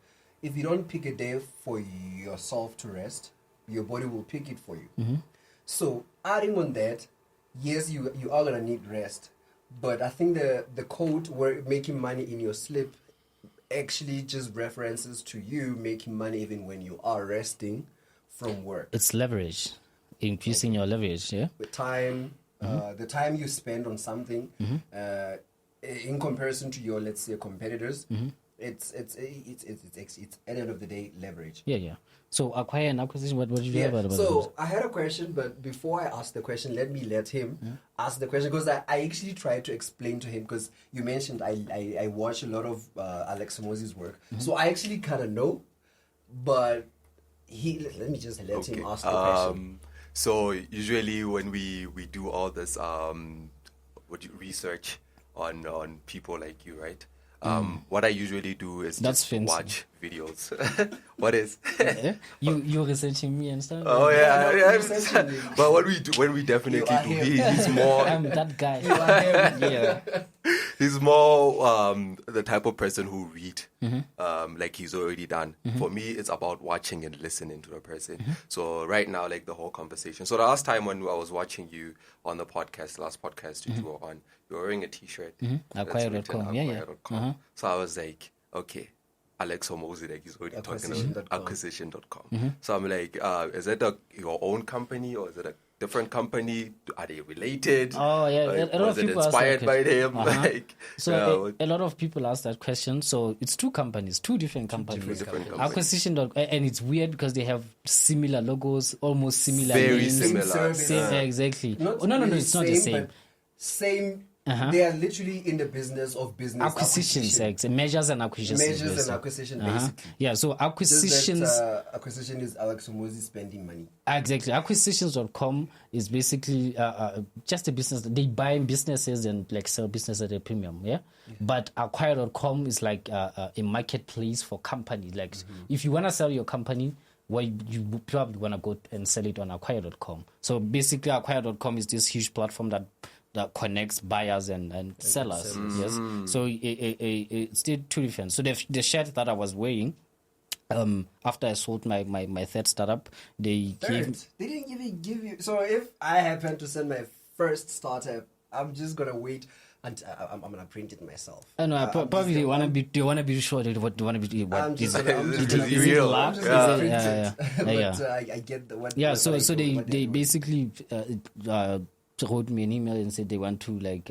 S2: if you don't pick a day for yourself to rest, your body will pick it for you. So adding on that, yes, you are gonna need rest, but I think the code where making money in your sleep actually just references to you making money even when you are resting from work.
S1: It's leverage. Increasing your leverage, yeah.
S2: With time, the time you spend on something, in comparison to your, let's say, competitors, it's at the end of the day leverage.
S1: Yeah. So acquire and acquisition. What did you have about
S2: So
S1: those?
S2: I had a question, but before I ask the question, let him ask the question, because I actually tried to explain to him, because you mentioned I watch a lot of Alex Mosi's work, so I actually kind of know, but let me just let him ask the question.
S3: So usually when we do all this research on people like you, right? What I usually do is just watch videos. What is?
S1: You researching me and stuff?
S3: Oh yeah. But when we definitely do, he's more.
S1: I'm that guy.
S2: You are him.
S1: Yeah.
S3: He's more the type of person who read like he's already done. For me, it's about watching and listening to the person. So right now, like the whole conversation. So the last time when I was watching you on the podcast, last podcast you were on, you were wearing a T-shirt.
S1: Acquire.com. Yeah.
S3: So I was like, okay, Alex Homosi, like he's already talking about acquisition.com. So I'm like, is it your own company or is it a different company? Are they related?
S1: Oh yeah,
S3: like,
S1: a lot
S3: was
S1: of people
S3: it inspired by him?
S1: A lot of people ask that question. So it's two different companies. Acquisition, and it's weird because they have similar logos, almost similar
S3: very
S1: names.
S3: similar.
S1: Yeah, exactly. No, it's not the same.
S2: Same. They are literally in the business of business
S1: acquisitions, measures and acquisitions.
S2: Measures and acquisition, basically.
S1: Yeah, so acquisitions.
S2: Just that, acquisition is Alex Homosi spending money.
S1: Exactly. Acquisitions.com is basically just a business. They buy businesses and like sell business at a premium. Yeah. But acquire.com is like a marketplace for companies. Like if you want to sell your company, well, you probably want to go and sell it on acquire.com. So basically, acquire.com is this huge platform that connects buyers and sellers. Yes. So it's still two different. So the shirt that I was wearing, after I sold my third startup, they didn't
S2: even give you. So if I happen to send my first startup, I'm just gonna wait. And I'm gonna print it myself.
S1: I know. Probably they wanna be sure that what do you wanna be. What is it?
S3: Is it
S1: lab?
S2: Yeah. But I get the what.
S1: Yeah. So they basically wrote me an email and said they want to like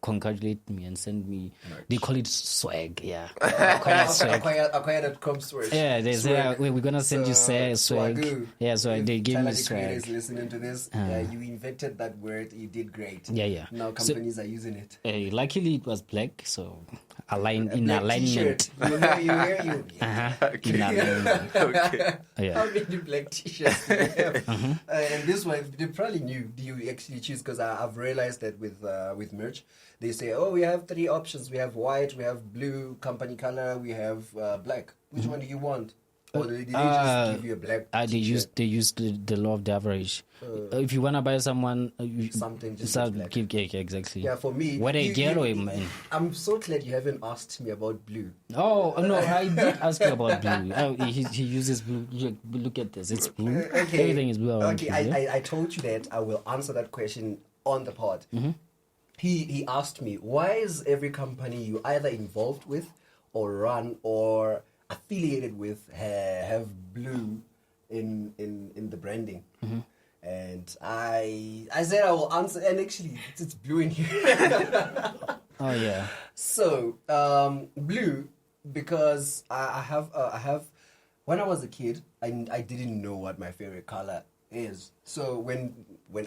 S1: congratulate me and send me merch. They call it swag. Yeah.
S2: Acquire.com swag.
S1: Yeah, they say we're gonna send you swag.
S2: Swagoo.
S1: Yeah, so they gave me swag.
S2: Creators listening to this, you invented that word. You did great.
S1: Yeah.
S2: Now companies are using it.
S1: Luckily it was black, so in alignment.
S2: T-shirt. You wear you.
S1: In alignment.
S3: Okay.
S1: Yeah.
S2: How many black t-shirts do you have? And this one, they probably knew. Do you actually choose? Because I've realized that with merch, they say, oh, we have 3 options. We have white, we have blue, company color, we have black. Which one do you want? Or did they just give you a black
S1: They used the law of the average. If you wanna buy someone
S2: something just black.
S1: Give exactly.
S2: Yeah, for me,
S1: whether a girl or a man.
S2: I'm so glad you haven't asked me about blue.
S1: Oh no, I did ask you about blue. He uses blue. Look at this, it's blue.
S2: Okay.
S1: Everything is blue.
S2: Okay, I told you that I will answer that question on the pod. He asked me, why is every company you either involved with or run or affiliated with have blue in the branding? And I said I will answer, and actually it's blue in here.
S1: Oh yeah.
S2: So blue, because I have when I was a kid, I didn't know what my favorite color is. So when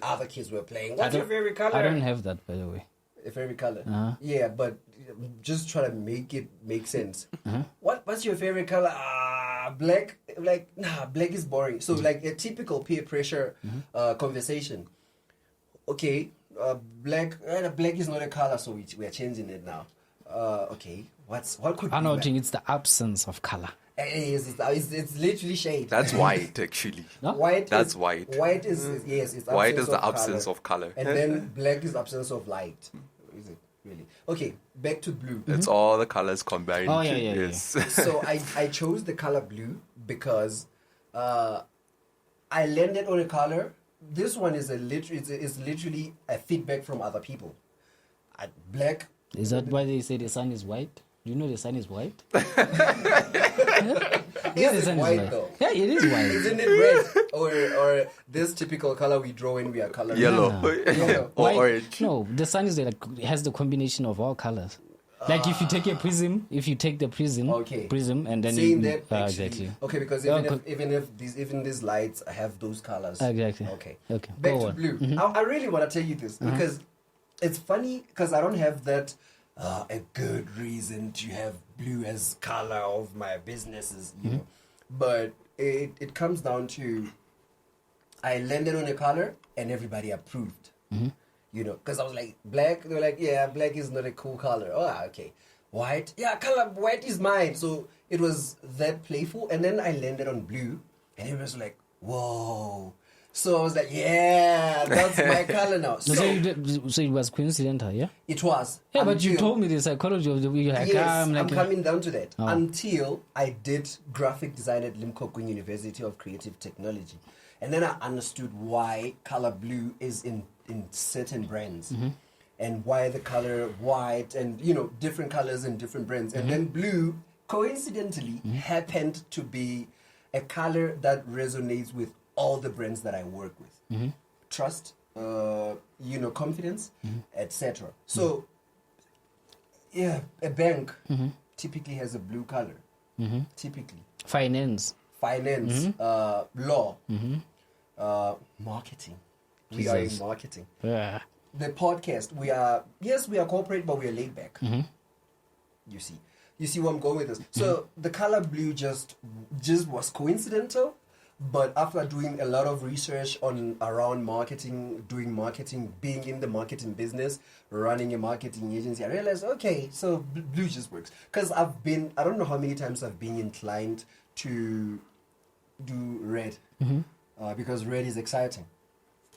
S2: other kids were playing, what's your favorite color?
S1: I don't have that, by the way.
S2: A favorite color? Yeah, but just try to make it make sense. What's your favorite color? Black. Like, nah, black is boring. So like a typical peer pressure conversation. Okay, black is not a color, so we are changing it now. Okay, what could
S1: I know.
S2: be
S1: It's the absence of color.
S2: It's literally shade.
S3: That's white, actually.
S1: No?
S2: White.
S3: That's
S2: is,
S3: white.
S2: White is yes. It's
S3: White is the
S2: color.
S3: absence of color.
S2: And then black is absence of light. Is it really? Okay, back to blue.
S3: It's all the colors combined.
S1: Oh, yeah.
S3: Yes.
S2: So I chose the color blue because I landed on a color. This one is literally a feedback from other people. Black.
S1: Is that why they say the sun is white? Do you know the sun is white?
S2: Is it white though?
S1: Yeah, it is white.
S2: Isn't it red or this typical color we draw when we are coloring?
S3: Yellow.
S2: Yellow.
S3: Or
S1: White-
S3: orange.
S1: No, the sun is has the combination of all colors. Like if you take a prism,
S2: Okay.
S1: prism, and then
S2: Saying
S1: you,
S2: that actually,
S1: exactly.
S2: okay, because even if these lights have those colors,
S1: Exactly.
S2: Okay.
S1: Okay.
S2: Back
S1: Go
S2: to
S1: on.
S2: blue. I really want to tell you this because it's funny because I don't have that a good reason to have blue as color of my businesses, you know. But it comes down to I landed on a color and everybody approved. You know, because I was like, black, they were like, yeah, black is not a cool color. Oh, okay. White, yeah, color, white is mine. So it was that playful. And then I landed on blue, and it was like, whoa. So I was like, yeah, that's my color now. So
S1: So it was coincidental, yeah?
S2: it was.
S1: Yeah, but you
S2: until-
S1: told me the psychology of the way. Like,
S2: Yes,
S1: I'm
S2: I'm coming down to that.
S1: Oh.
S2: Until I did graphic design at Limpopo University of Creative Technology. And then I understood why color blue is in certain brands. And why the color white and, you know, different colors in different brands. And then blue, coincidentally, happened to be a color that resonates with all the brands that I work with. Trust, you know, confidence, etc. So, yeah, a bank typically has a blue color. Typically.
S1: finance.
S2: Law, marketing. We are in
S1: Jesus.
S2: marketing.
S1: Yeah.
S2: The podcast, we are corporate, but we are laid back. You see where I'm going with this. So the color blue just was coincidental, but after doing a lot of research around marketing, doing marketing, being in the marketing business, running a marketing agency, I realized, okay, so blue just works. Because I don't know how many times I've been inclined to do red, because red is exciting.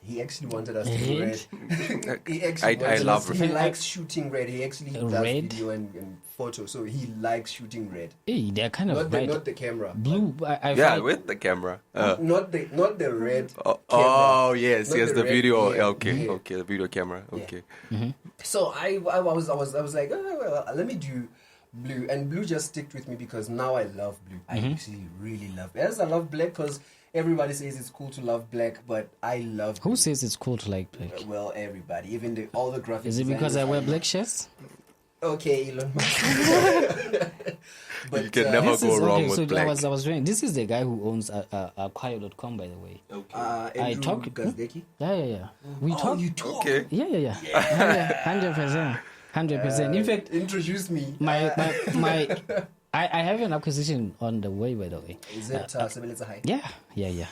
S2: He actually wanted us to do red. He actually
S3: I love
S2: He
S3: red.
S2: likes shooting red. He actually does
S1: Red?
S2: video and photo, so he likes shooting red.
S1: Hey, they're kind of bright.
S2: Not the camera.
S1: Blue. I
S3: Yeah,
S1: find-
S3: with the camera.
S2: Not the red.
S3: Oh,
S2: camera.
S3: yes,
S2: Not
S3: yes, the
S2: red,
S3: video.
S2: yeah,
S3: Okay,
S2: yeah.
S3: okay, the video camera.
S2: Yeah.
S3: Okay.
S2: So I was like, oh, well, let me do blue, and blue just sticked with me because now I love blue. I actually really love it. As I love black because everybody says it's cool to love black, but I love
S1: Who
S2: blue.
S1: says it's cool to like black?
S2: Well, everybody, even all the graphic
S1: Is it because I wear black shirts?
S2: Okay, Elon Musk. But
S3: You can never
S1: This
S3: go
S1: is
S3: wrong
S1: okay.
S3: with
S1: So
S3: black.
S1: I was doing. This is the guy who owns Acquire.com, by the way.
S2: Andrew
S1: talk-
S2: Gazdecki.
S1: Yeah. We
S2: Oh,
S1: talk.
S2: you talk.
S3: Okay.
S1: Yeah. 100%. In fact,
S2: Introduce me.
S1: my I have an acquisition on the way, by the way.
S2: Is it Sebeletsa High?
S1: Yeah.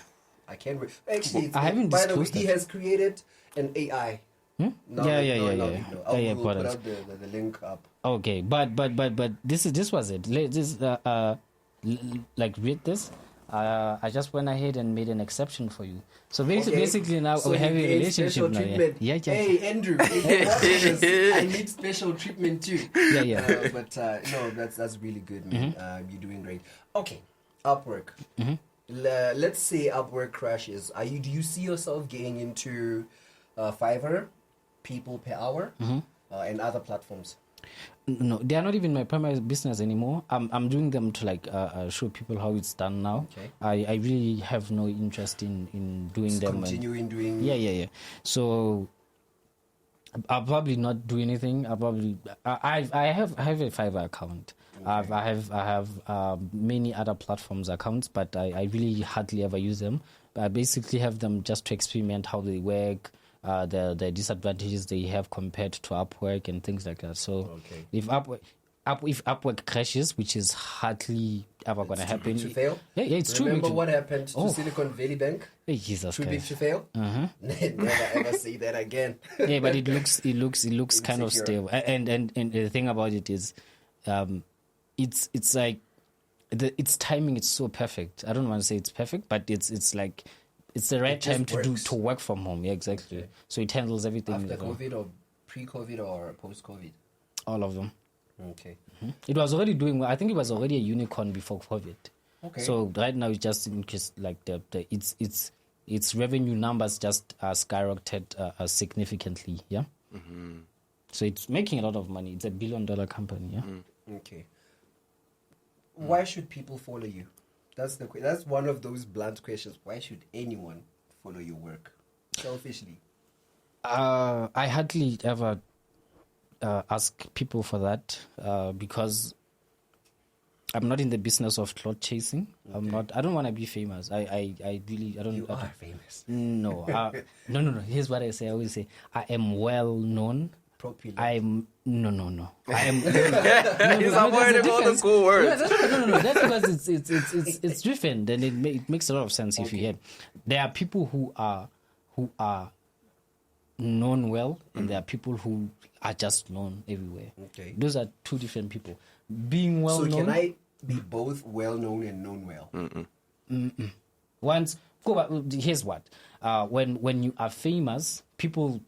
S2: I can't. Actually, it's,
S1: I haven't
S2: by the way,
S1: disclosed
S2: he
S1: that.
S2: has created an AI.
S1: Yeah.
S2: I'll
S1: Yeah,
S2: put
S1: product.
S2: out the link up.
S1: Okay, but this was it. Like read this. I just went ahead and made an exception for you. So basically now
S2: So
S1: we
S2: you
S1: have a
S2: gain
S1: relationship
S2: special
S1: now.
S2: treatment.
S1: Yeah.
S2: Hey, Andrew, if you watch this, I need special treatment too.
S1: Yeah.
S2: But no, that's really good, man. You're doing great. Okay, Upwork. Let's say Upwork crashes. Do you see yourself getting into Fiverr, people per hour, and other platforms?
S1: No, they are not even my primary business anymore. I'm doing them to like show people how it's done now.
S2: Okay.
S1: I really have no interest in doing
S2: Just
S1: them.
S2: continuing doing.
S1: Yeah. So I'll probably not do anything. I have a Fiverr account. Okay. I have many other platforms accounts, but I really hardly ever use them. I basically have them just to experiment how they work. The disadvantages they have compared to Upwork and things like that. So if Upwork crashes, which is hardly ever going to happen.
S2: Too big to fail?
S1: Yeah, it's too big.
S2: Remember what happened to Silicon Valley Bank?
S1: Hey, Jesus
S2: Too big
S1: Christ.
S2: to fail? Never ever say that again.
S1: Yeah, but it looks kind of stable. And the thing about it is, it's like its timing is so perfect. I don't want to say it's perfect, but it's like it's the right time to work from home. Yeah, exactly. Okay. So it handles everything.
S2: After COVID or pre-COVID or post-COVID?
S1: All of them.
S2: Okay.
S1: It was already doing well. I think it was already a unicorn before COVID. Okay. So right now it's just increased, like its revenue numbers just skyrocketed significantly. Yeah. So it's making a lot of money. It's $1 billion company. Yeah.
S2: Okay. Why should people follow you? That's one of those blunt questions. Why should anyone follow your work? Selfishly.
S1: I hardly ever ask people for that because I'm not in the business of clout chasing. Okay. I don't want to be famous. I don't.
S2: You are famous.
S1: No. No. Here's what I say. I always say I am well known.
S2: Popular.
S1: No. I am.
S3: He's avoiding all the cool words.
S1: No. That's because it's different, and it makes a lot of sense if you hear. There are people who are known well, and there are people who are just known everywhere. Okay. Those are two different people. Being well known.
S2: So can I be both well known and known well?
S1: Here's what. When you are famous, people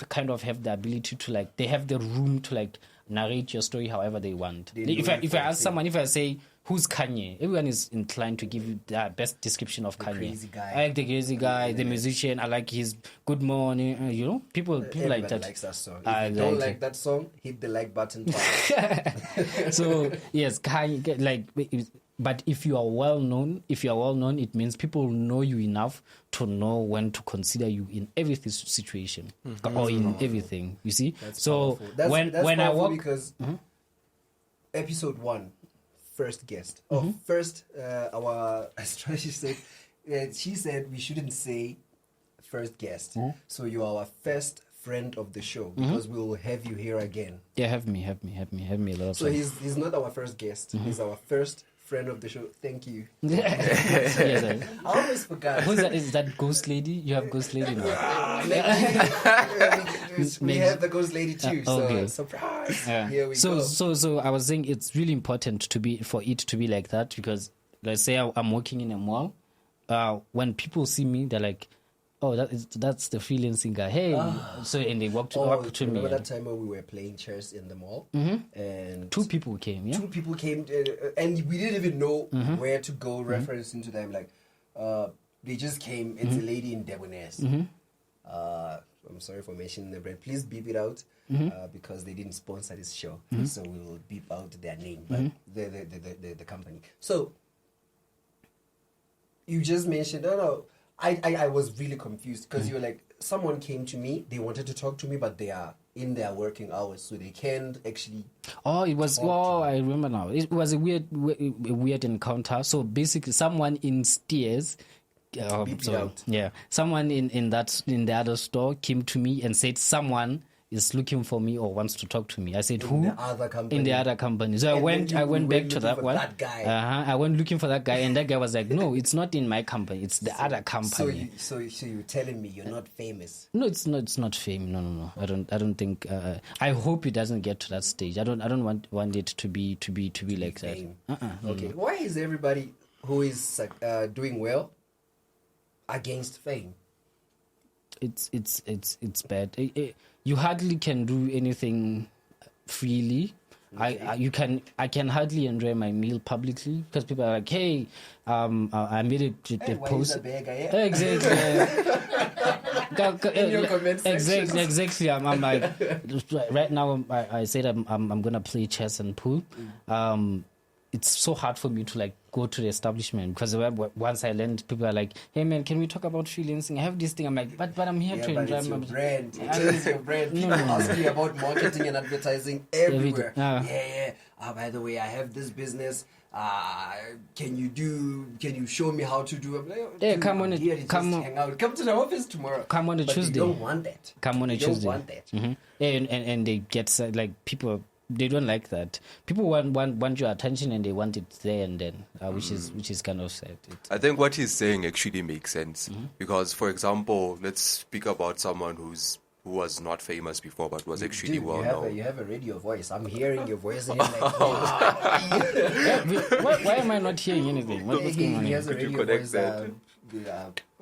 S1: kind of have the ability to they have the room to narrate your story however they want. If I ask someone, if I say who's Kanye, everyone is inclined to give you the best description of Kanye.
S2: Crazy guy.
S1: I like the crazy guy, the musician. I like his good morning. People like that.
S2: Likes that song. If you don't like that song, hit the like button twice.
S1: So yes, Kanye, but if you are well known, it means people know you enough to know when to consider you in every situation or in everything. You see,
S2: that's
S1: so
S2: that's
S1: when I walk,
S2: because episode 1, first guest, first our strategist said she said we shouldn't say first guest. So you are our first friend of the show because we will have you here again.
S1: Yeah, have me a lot of
S2: so he's not our first guest. He's our first friend of the show. Thank you.
S1: Yes,
S2: I always forgot.
S1: Who's that? Is that Ghost Lady? You have Ghost Lady now.
S2: We have the Ghost Lady too.
S1: Okay.
S2: So surprise! Here we go.
S1: So I was saying it's really important for it to be like that because let's say I'm working in a mall. When people see me, they're like, "Oh, that's the freelancing guy." Hey, so and they walk to me.
S2: Remember that time when we were playing chess in the mall, and
S1: two people came,
S2: and we didn't even know where to go. Referencing to them, they just came. It's a lady in Debonair's. I'm sorry for mentioning the brand. Please beep it out because they didn't sponsor this show, so we will beep out their name, but the company. So you just mentioned, I was really confused because you're like, someone came to me, they wanted to talk to me, but they are in their working hours, so they can't actually.
S1: I remember now. It was a weird encounter. So basically, someone in stairs. Someone in the other store came to me and said someone is looking for me or wants to talk to me. I said, who? In the other company. So I went back to that one.
S2: That guy.
S1: I went looking for that guy, and that guy was like, no, it's not in my company. It's the other company.
S2: So you're telling me you're not famous?
S1: No, it's not fame. No. I don't think. I hope it doesn't get to that stage. I don't want it to be like that.
S2: Okay. Why is everybody who is doing well against fame?
S1: It's bad. You hardly can do anything freely.
S2: Okay.
S1: I can hardly enjoy my meal publicly because people are like, hey, I made a post.
S2: Why is a beggar, yeah?
S1: Exactly.
S2: In your comment section.
S1: Exactly. I'm like, right now I said I'm gonna play chess and pool. It's so hard for me to like go to the establishment because once I learned, people are like, hey man, can we talk about freelancing? I have this thing. I'm like, but I'm here to enjoy
S2: it's
S1: my
S2: your brand. It is your brand. People ask me about marketing and advertising everywhere. Yeah. By the way, I have this business. Can you show me how to do it? Like,
S1: come on,
S2: hang out. Come to the office tomorrow.
S1: Come on a Tuesday.
S2: They don't want that.
S1: Come on a Tuesday.
S2: Don't want that.
S1: Mm-hmm. And they get like people. They don't like that. People want your attention and they want it there and then, which is kind of sad.
S3: I think what he's saying actually makes sense because, for example, let's speak about someone who was not famous before but was actually well known.
S2: You have a radio voice. I'm hearing your voice. And like,
S1: why am I not hearing anything? What's going on?
S2: He has a radio voice.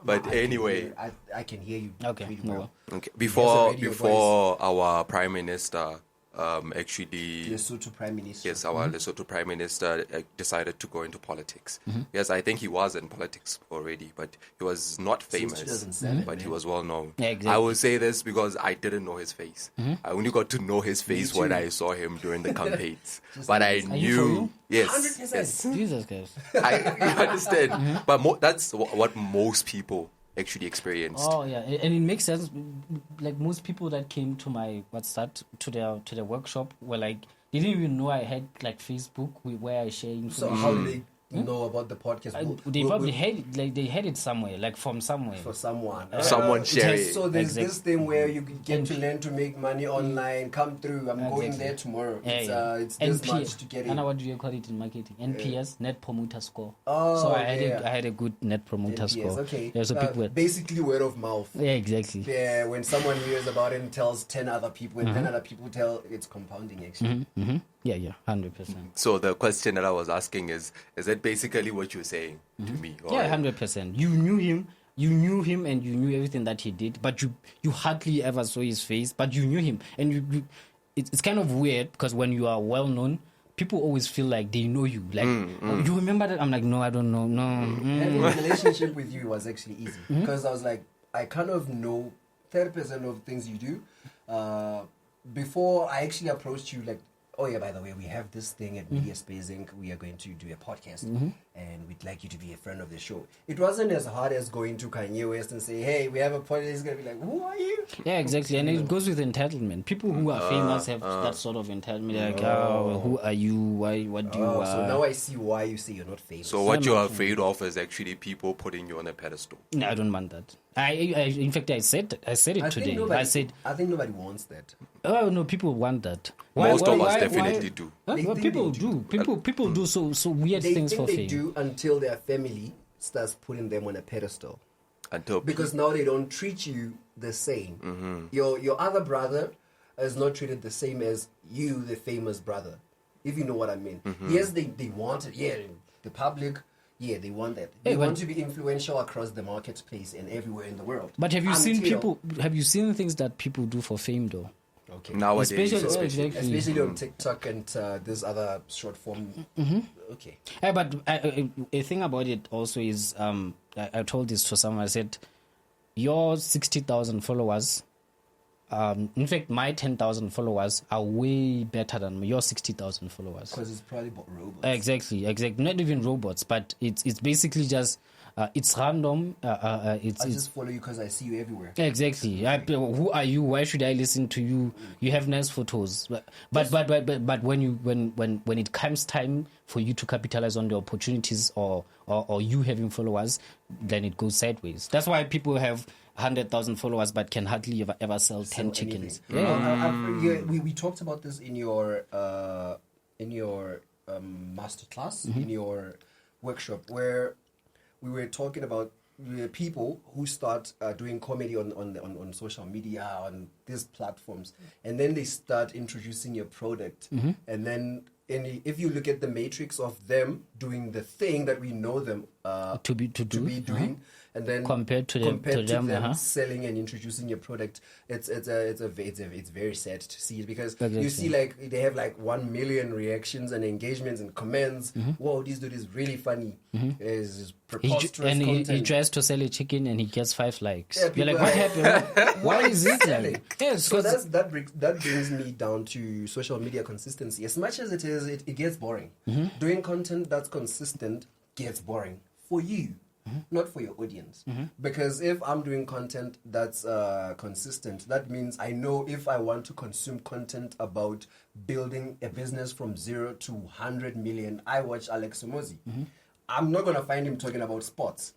S3: But anyway,
S2: I can hear you.
S1: Okay.
S2: Pretty well.
S3: Okay. Before our Prime Minister. Actually,
S2: Lesotho Prime Minister.
S3: Yes, our Lesotho Prime Minister decided to go into politics. Yes, I think he was in politics already, but he was not famous.
S2: Since 2007,
S3: but he was well known.
S1: Yeah, exactly.
S3: I will say this because I didn't know his face. I only got to know his face when I saw him during the campaigns. But I knew. Yes,
S2: 100%.
S3: yes.
S1: Jesus Christ.
S3: You understand? But that's what most people actually experienced.
S1: Oh yeah, and it makes sense. Like most people that came to my to their workshop were like, they didn't even know I had like Facebook where I share information.
S2: So how do they know about the podcast?
S1: They probably had it, like they had it somewhere, like from somewhere.
S2: For someone.
S3: Someone share it.
S2: So there's this thing where you get to learn to make money online. Come through. I'm going there tomorrow. It's this much to get in.
S1: And what do you call it in marketing? NPS, Net Promoter Score.
S2: Oh,
S1: so I had a good Net Promoter
S2: NPS,
S1: score.
S2: okay.
S1: Yeah, so people
S2: basically word of mouth.
S1: Yeah, exactly.
S2: Yeah, when someone hears about it and tells 10 other people, and 10 other people tell, it's compounding actually.
S1: Yeah, 100%.
S3: So the question that I was asking is that basically what you're saying to me? Or?
S1: Yeah, 100%. You knew him and you knew everything that he did, but you hardly ever saw his face, but you knew him. And it's kind of weird because when you are well known, people always feel like they know you. Like, you remember that? I'm like, no, I don't know. No.
S2: Having a relationship with you was actually easy because I was like, I kind of know 30% of things you do. Before I actually approached you, like, oh yeah, by the way, we have this thing at MediaSpace Inc. We are going to do a podcast and we'd like you to be a friend of the show. It wasn't as hard as going to Kanye West and say, hey, we have a podcast. He's going to be like, who are you?
S1: Yeah, exactly. And it goes with entitlement. People who are famous have that sort of entitlement. Like, who are you? Why? What do you
S2: So now I see why you say you're not famous.
S3: So what you're afraid of is actually people putting you on a pedestal.
S1: No, I don't want that. In fact, I said it today. I
S2: think nobody wants that.
S1: Oh no, people want that.
S3: Most of us definitely do.
S1: Huh? Well, people do. People do so weird things for fame.
S2: They do until their family starts putting them on a pedestal. Because now they don't treat you the same. Your other brother is not treated the same as you, the famous brother. If you know what I mean. Yes, they want it. Yeah, the public. Yeah, they want that. They want to be influential across the marketplace and everywhere in the world.
S1: But have you seen things that people do for fame though?
S2: Okay.
S3: Nowadays,
S2: especially on TikTok and this other short form. Okay.
S1: But a thing about it also is, I told this to someone. I said, your 60,000 followers. In fact, my 10,000 followers are way better than your 60,000 followers.
S2: Because it's probably about robots.
S1: Exactly. Not even robots, but it's basically just it's random. I
S2: just follow you because I see you everywhere.
S1: Exactly. Who are you? Why should I listen to you? You have nice photos, but when it comes time for you to capitalize on the opportunities or you having followers, then it goes sideways. That's why people have 100,000 followers but can hardly ever sell 10 chickens.
S2: We talked about this in your master class, in your workshop, where we were talking about people who start doing comedy on social media, on these platforms, and then they start introducing your product, and then if you look at the matrix of them doing the thing that we know them
S1: to be
S2: doing, and then
S1: compared to them
S2: selling and introducing your product, it's very sad to see it, because
S1: Exactly.
S2: you see like they have like 1 million reactions and engagements and comments. Whoa, this dude is really funny. Is preposterous content.
S1: He tries to sell a chicken and he gets 5 likes.
S2: Yeah,
S1: You're like, what happened? Why is it like? Yeah,
S2: So that brings me down to social media consistency. As much as it gets boring. Doing content that's consistent gets boring for you, not for your audience. Because if I'm doing content that's consistent, that means I know if I want to consume content about building a business from 0 to 100 million, I watch Alex Somozi. I'm not going to find him talking about sports.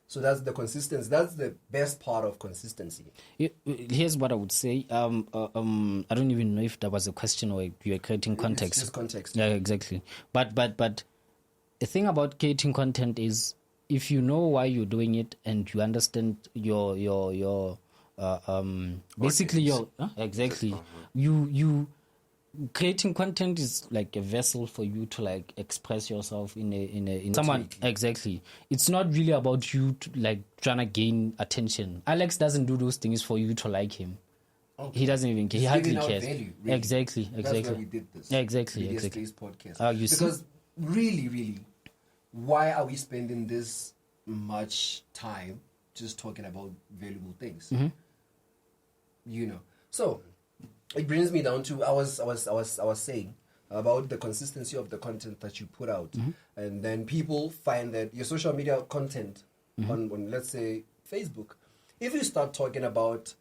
S2: So that's the consistency. That's the best part of consistency.
S1: Here's what I would say. I don't even know if that was a question or you are creating context.
S2: It's just context.
S1: Yeah, exactly. But the thing about creating content is, if you know why you're doing it and you understand your basically your exactly, you creating content is like a vessel for you to like express yourself in someone. Exactly. It's not really about you to, like, trying to gain attention. Alex doesn't do those things for you to like him. Okay. He doesn't even care. He hardly cares.
S2: Value, really.
S1: Exactly.
S2: That's why we did this.
S1: Exactly.
S2: MediaSpace Podcast. Because really, why are we spending this much time just talking about valuable things? You know. So it brings me down to I was saying about the consistency of the content that you put out, and then people find that your social media content on let's say Facebook, if you start talking about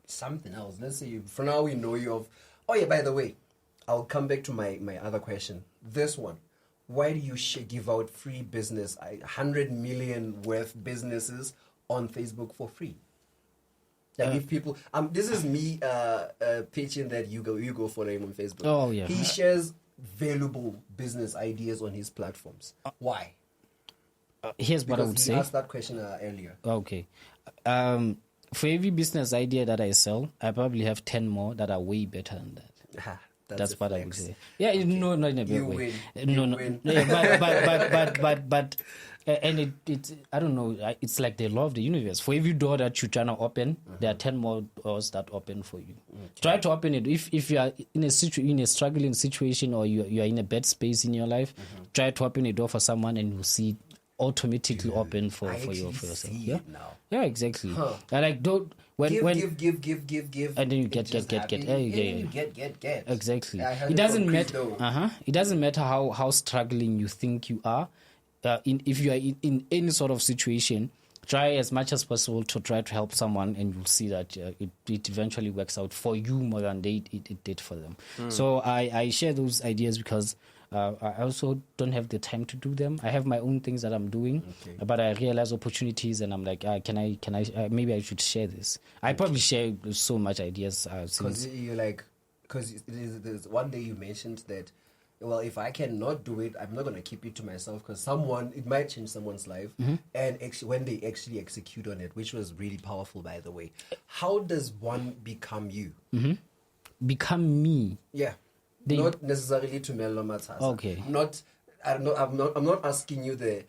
S2: something else, let's say for now we know you of, oh yeah, by the way, I'll come back to my other question. This one, why do you give out free business, 100 million worth businesses on Facebook for free? Like if people, this is me pitching that you go follow him on Facebook.
S1: Oh yeah,
S2: he shares valuable business ideas on his platforms. Why?
S1: Here's what I would say.
S2: You asked that question earlier.
S1: Okay, for every business idea that I sell, I probably have 10 more that are way better than that. That's what I would say. Yeah, okay. No, not in a bad way.
S2: Win.
S1: Yeah, but and it I don't know. It's like the law of the universe. For every door that you try to open, there are 10 more doors that open for you. Okay. Try to open it. If you are in a struggling situation, or you are in a bad space in your life, try to open a door for someone, and you'll see it automatically open for yourself. Yeah, yeah, exactly. And like don't. When give, and then you get.
S2: You get.
S1: Exactly. It doesn't matter. It doesn't matter how struggling you think you are. If you are in any sort of situation, try as much as possible to try to help someone, and you'll see that it eventually works out for you more than it did for them. So I share those ideas because I also don't have the time to do them. I have my own things that I'm doing, but I realize opportunities, and I'm like, can I maybe I should share this. I probably share so much ideas.
S2: Because one day you mentioned that, well, if I cannot do it, I'm not going to keep it to myself, because it might change someone's life, and when they actually execute on it, which was really powerful, by the way. How does one become you?
S1: Become me?
S2: Yeah. Not necessarily Thomello Matsasa.
S1: Okay.
S2: I'm not asking you the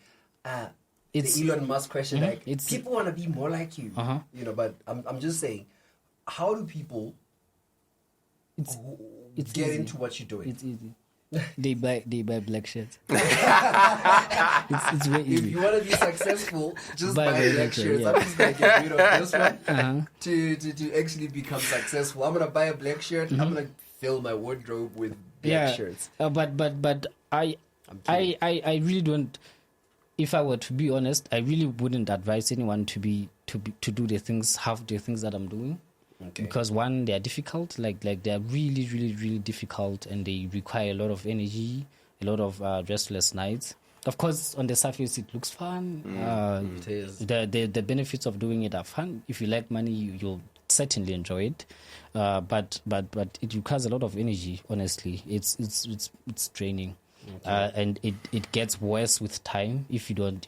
S2: Elon Musk question. Like, people want to be more like you, you know. But I'm just saying, how do people get into what you're doing?
S1: It's easy. They buy black shirts. It's very easy.
S2: If you want to be successful, just buy black shirts. Yeah. I'm just gonna get rid of this one to actually become successful. I'm gonna buy a black shirt. I'm gonna fill my wardrobe with black shirts.
S1: But I really don't. If I were to be honest, I really wouldn't advise anyone to do the things that I'm doing. Okay. Because one, they are difficult, like they are really, really, really difficult, and they require a lot of energy, a lot of restless nights. Of course, on the surface, it looks fun.
S2: It is.
S1: The benefits of doing it are fun. If you like money, you'll certainly enjoy it. But it requires a lot of energy. Honestly, it's draining, and it gets worse with time if you don't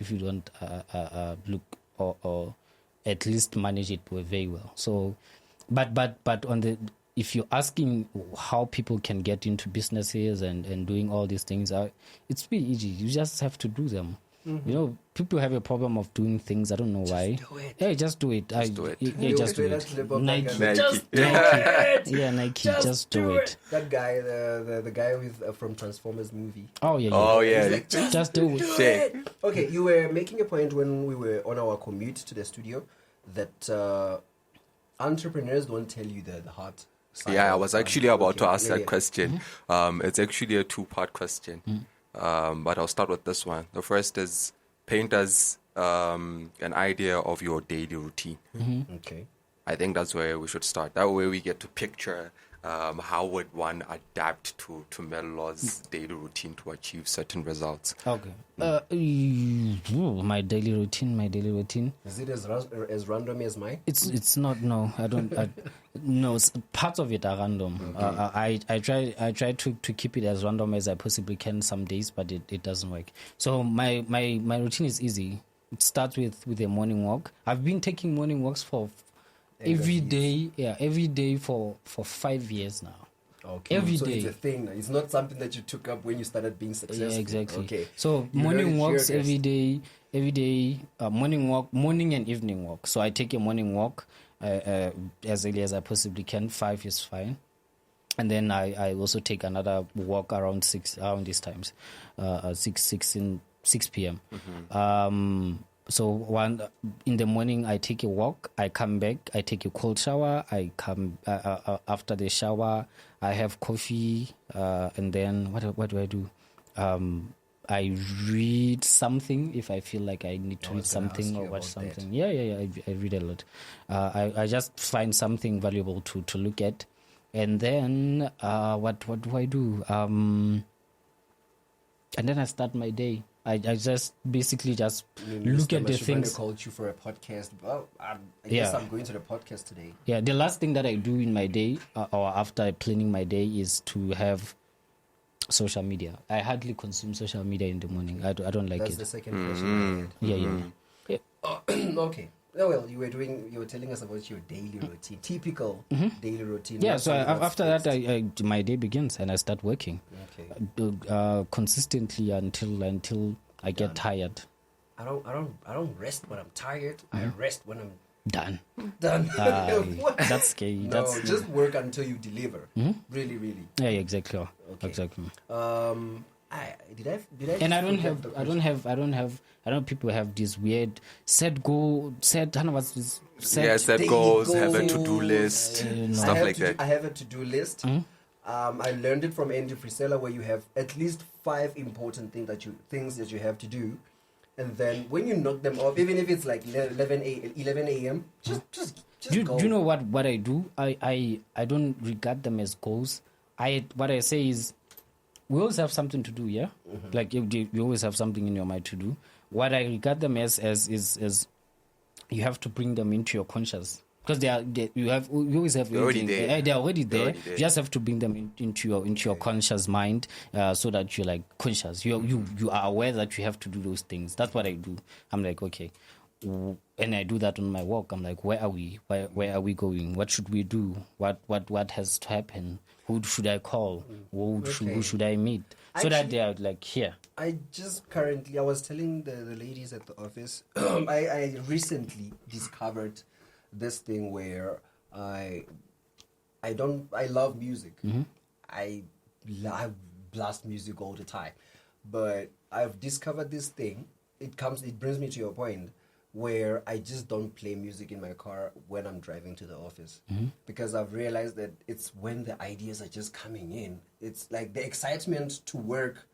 S1: look or at least manage it very well. So. But on if you're asking how people can get into businesses and doing all these things, it's pretty easy. You just have to do them. You know, people have a problem of doing things. I don't know why.
S2: Do it.
S1: Hey, just do it.
S3: Just do it.
S1: Yeah, just do it. Nike.
S2: Just do
S1: Nike.
S2: it.
S1: Yeah, Nike. Just do it.
S2: That guy, the guy with from Transformers movie.
S1: Oh yeah.
S3: Oh yeah.
S2: He's like,
S1: Just do it.
S3: Shit.
S2: Okay, you were making a point when we were on our commute to the studio that entrepreneurs don't tell you the hard side.
S3: Yeah, I
S2: of
S3: was
S2: it.
S3: actually about to ask
S2: Yeah,
S3: that
S2: yeah.
S3: question. It's actually a two-part question, but I'll start with this one. The first is paint us an idea of your daily routine.
S2: Okay.
S3: I think that's where we should start. That way we get to picture how would one adapt to Mello's daily routine to achieve certain results.
S1: Okay. My daily routine.
S2: Is it as random as mine?
S1: It's not. No, I don't. No, parts of it are random. I try to keep it as random as I possibly can some days, but it doesn't work. So my routine is easy. It starts with a morning walk. I've been taking morning walks for every day for 5 years now.
S2: Okay.
S1: Every
S2: so
S1: day.
S2: It's a thing. It's not something that you took up when you started being successful.
S1: Yeah, exactly.
S2: Okay.
S1: So
S2: You heard
S1: morning
S2: it
S1: walks
S2: here, guys.
S1: every day, morning walk, morning and evening walk. So I take a morning walk as early as I possibly can. 5 is fine. And then I also take another walk around these times, 6 p.m. So one in the morning, I take a walk. I come back. I take a cold shower. I come after the shower. I have coffee, and then what do I do? I read something if I feel like I need to read something or watch something. Yeah. I read a lot. I just find something valuable to look at, and then what do I do? And then I start my day. I just basically just look at the things.
S2: Called you for a podcast. Well, I guess I'm going to the podcast today.
S1: Yeah, the last thing that I do in my day or after planning my day is to have social media. I hardly consume social media in the morning. I don't like
S2: That's
S1: it.
S2: the second question.
S1: Yeah.
S2: Okay. Oh, well, you were telling us about your daily routine, typical daily routine.
S1: Yeah,
S2: not
S1: so
S2: something that's
S1: after that,
S2: fixed.
S1: my day begins and I start working consistently until I get tired.
S2: I don't rest when I'm tired. I rest when I'm
S1: Done.
S2: done. What?
S1: That's scary.
S2: No,
S1: That's
S2: just work until you deliver. Really, really.
S1: yeah, exactly.
S2: Okay.
S1: Exactly.
S2: Did I?
S1: And I
S2: forget
S1: don't know people have this weird set goals,
S3: Set
S2: daily
S3: goals, have a
S2: goals.
S3: to-do list,
S1: No.
S3: stuff like that.
S2: I have a to-do list. I learned it from Andy Frisella, where you have at least 5 important things that you have to do, and then when you knock them off, even if it's like 11 a.m., just
S1: Do
S2: go.
S1: you know what I do? I don't regard them as goals. What I say is, we always have something to do, yeah. Like you always have something in your mind to do. What I regard them as is you have to bring them into your conscious, because you always have
S3: They're already there.
S1: They're already there.
S3: already there.
S1: You just have to bring them into your conscious mind, so that you're like conscious. You are aware that you have to do those things. That's what I do. I'm like, okay. And I do that on my walk. I'm like, where are we? Where are we going? What should we do? What has to happen? Who should I call? Who should I meet? So that
S2: Actually,
S1: they are like here.
S2: I was telling the ladies at the office, I recently discovered this thing where I love music. I blast music all the time. But I've discovered this thing. It brings me to your point where I just don't play music in my car when I'm driving to the office, because I've realized that it's when the ideas are just coming in. It's like the excitement to work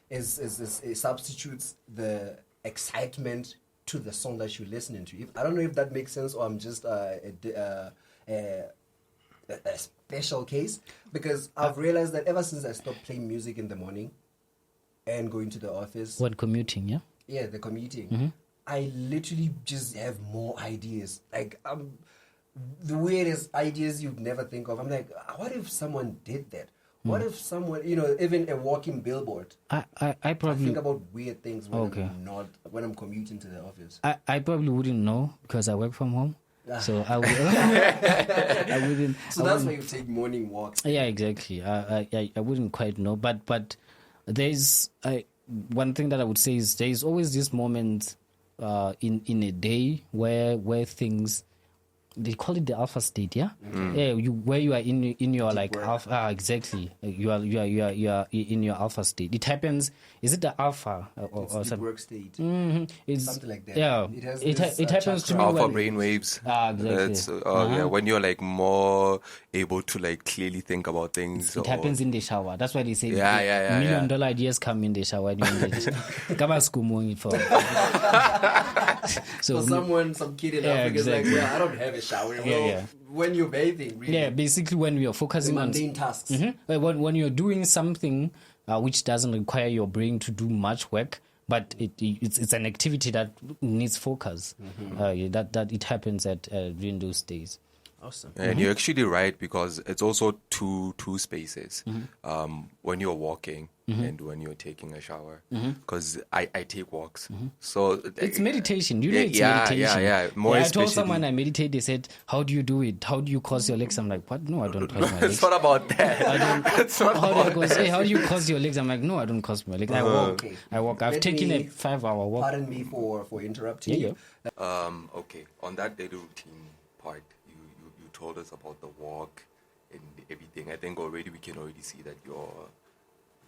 S2: it substitutes the excitement to the song that you're listening to. I don't know if that makes sense, or I'm just a special case, because I've realized that ever since I stopped playing music in the morning and going to the office,
S1: When commuting, yeah.
S2: yeah, the commuting, I literally just have more ideas. Like the weirdest ideas you'd never think of. I'm like, what if someone did that? What if someone, even a walking billboard?
S1: I
S2: I
S1: probably
S2: think about weird things when
S1: Okay.
S2: when I'm commuting to the office.
S1: I probably wouldn't know because I work from home. So I wouldn't.
S2: So that's why you take morning walks.
S1: Yeah, exactly. I wouldn't quite know, but there's one thing that I would say is there is always this moment in a day where things, they call it the alpha state, yeah. Yeah, where you are in your like alpha. Exactly. You are in your alpha state. It happens. Is it the alpha or
S2: Deep
S1: something?
S2: work state.
S1: It's
S2: Something like that.
S1: Yeah, it happens to me.
S3: Alpha
S1: when-
S3: brain waves.
S1: Exactly.
S3: That's, yeah, when you're like more able to like clearly think about things.
S1: It happens in the shower. That's why they say
S3: Yeah.
S1: $1 million ideas come in the shower. So
S2: For some kid in Africa is like, I don't have a shower. Well, when you're bathing, really.
S1: Yeah, basically when we are focusing on
S2: mundane tasks.
S1: when you're doing something which doesn't require your brain to do much work, but it's an activity that needs focus. That it happens at during those days.
S2: Awesome.
S3: And you're actually right, because it's also two spaces. When you're walking and when you're taking a shower, because I take walks. So
S1: It's meditation. You know, it's
S3: yeah,
S1: meditation.
S3: yeah. More
S1: I told
S3: especially-
S1: someone I meditate. They said, "How do you do it? How do you cross your legs?" I'm like, "What? No, I don't cross my legs."
S3: It's not about that. It's not
S1: How do I
S3: about
S1: go?
S3: that.
S1: Hey, how do you cross your legs? I'm like, no, I don't cross my legs. I walk.
S2: Okay.
S1: I walk. I've
S2: Let
S1: taken a
S2: me-
S1: 5-hour walk.
S2: Pardon me for interrupting you.
S3: Okay, on that daily routine part, you told us about the walk and everything. I think already we can already see that your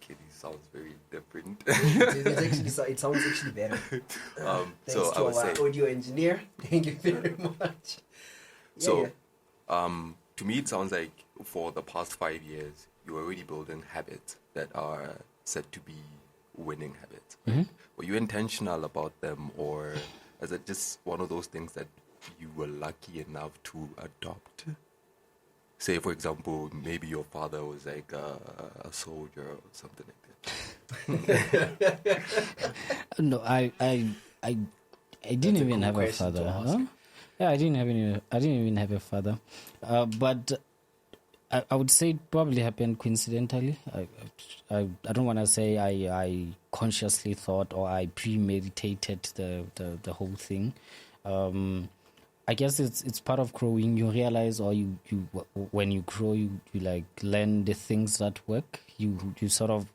S3: kitty sounds very different.
S2: It sounds actually better. Thanks
S3: so
S2: to
S3: I would
S2: our
S3: say,
S2: audio engineer. Thank you very much.
S3: so to me it sounds like for the past 5 years you're already building habits that are said to be winning habits. Right? Were you intentional about them, or is it just one of those things that you were lucky enough to adopt? Say, for example, maybe your father was like a soldier or something like that.
S1: No, I didn't even have a
S2: question to
S1: father.
S2: ask.
S1: Huh? Yeah, I didn't even have a father. But I would say it probably happened coincidentally. I don't want to say I consciously thought or I premeditated the whole thing. I guess it's part of growing. You realize, or you when you grow, you like learn the things that work. You sort of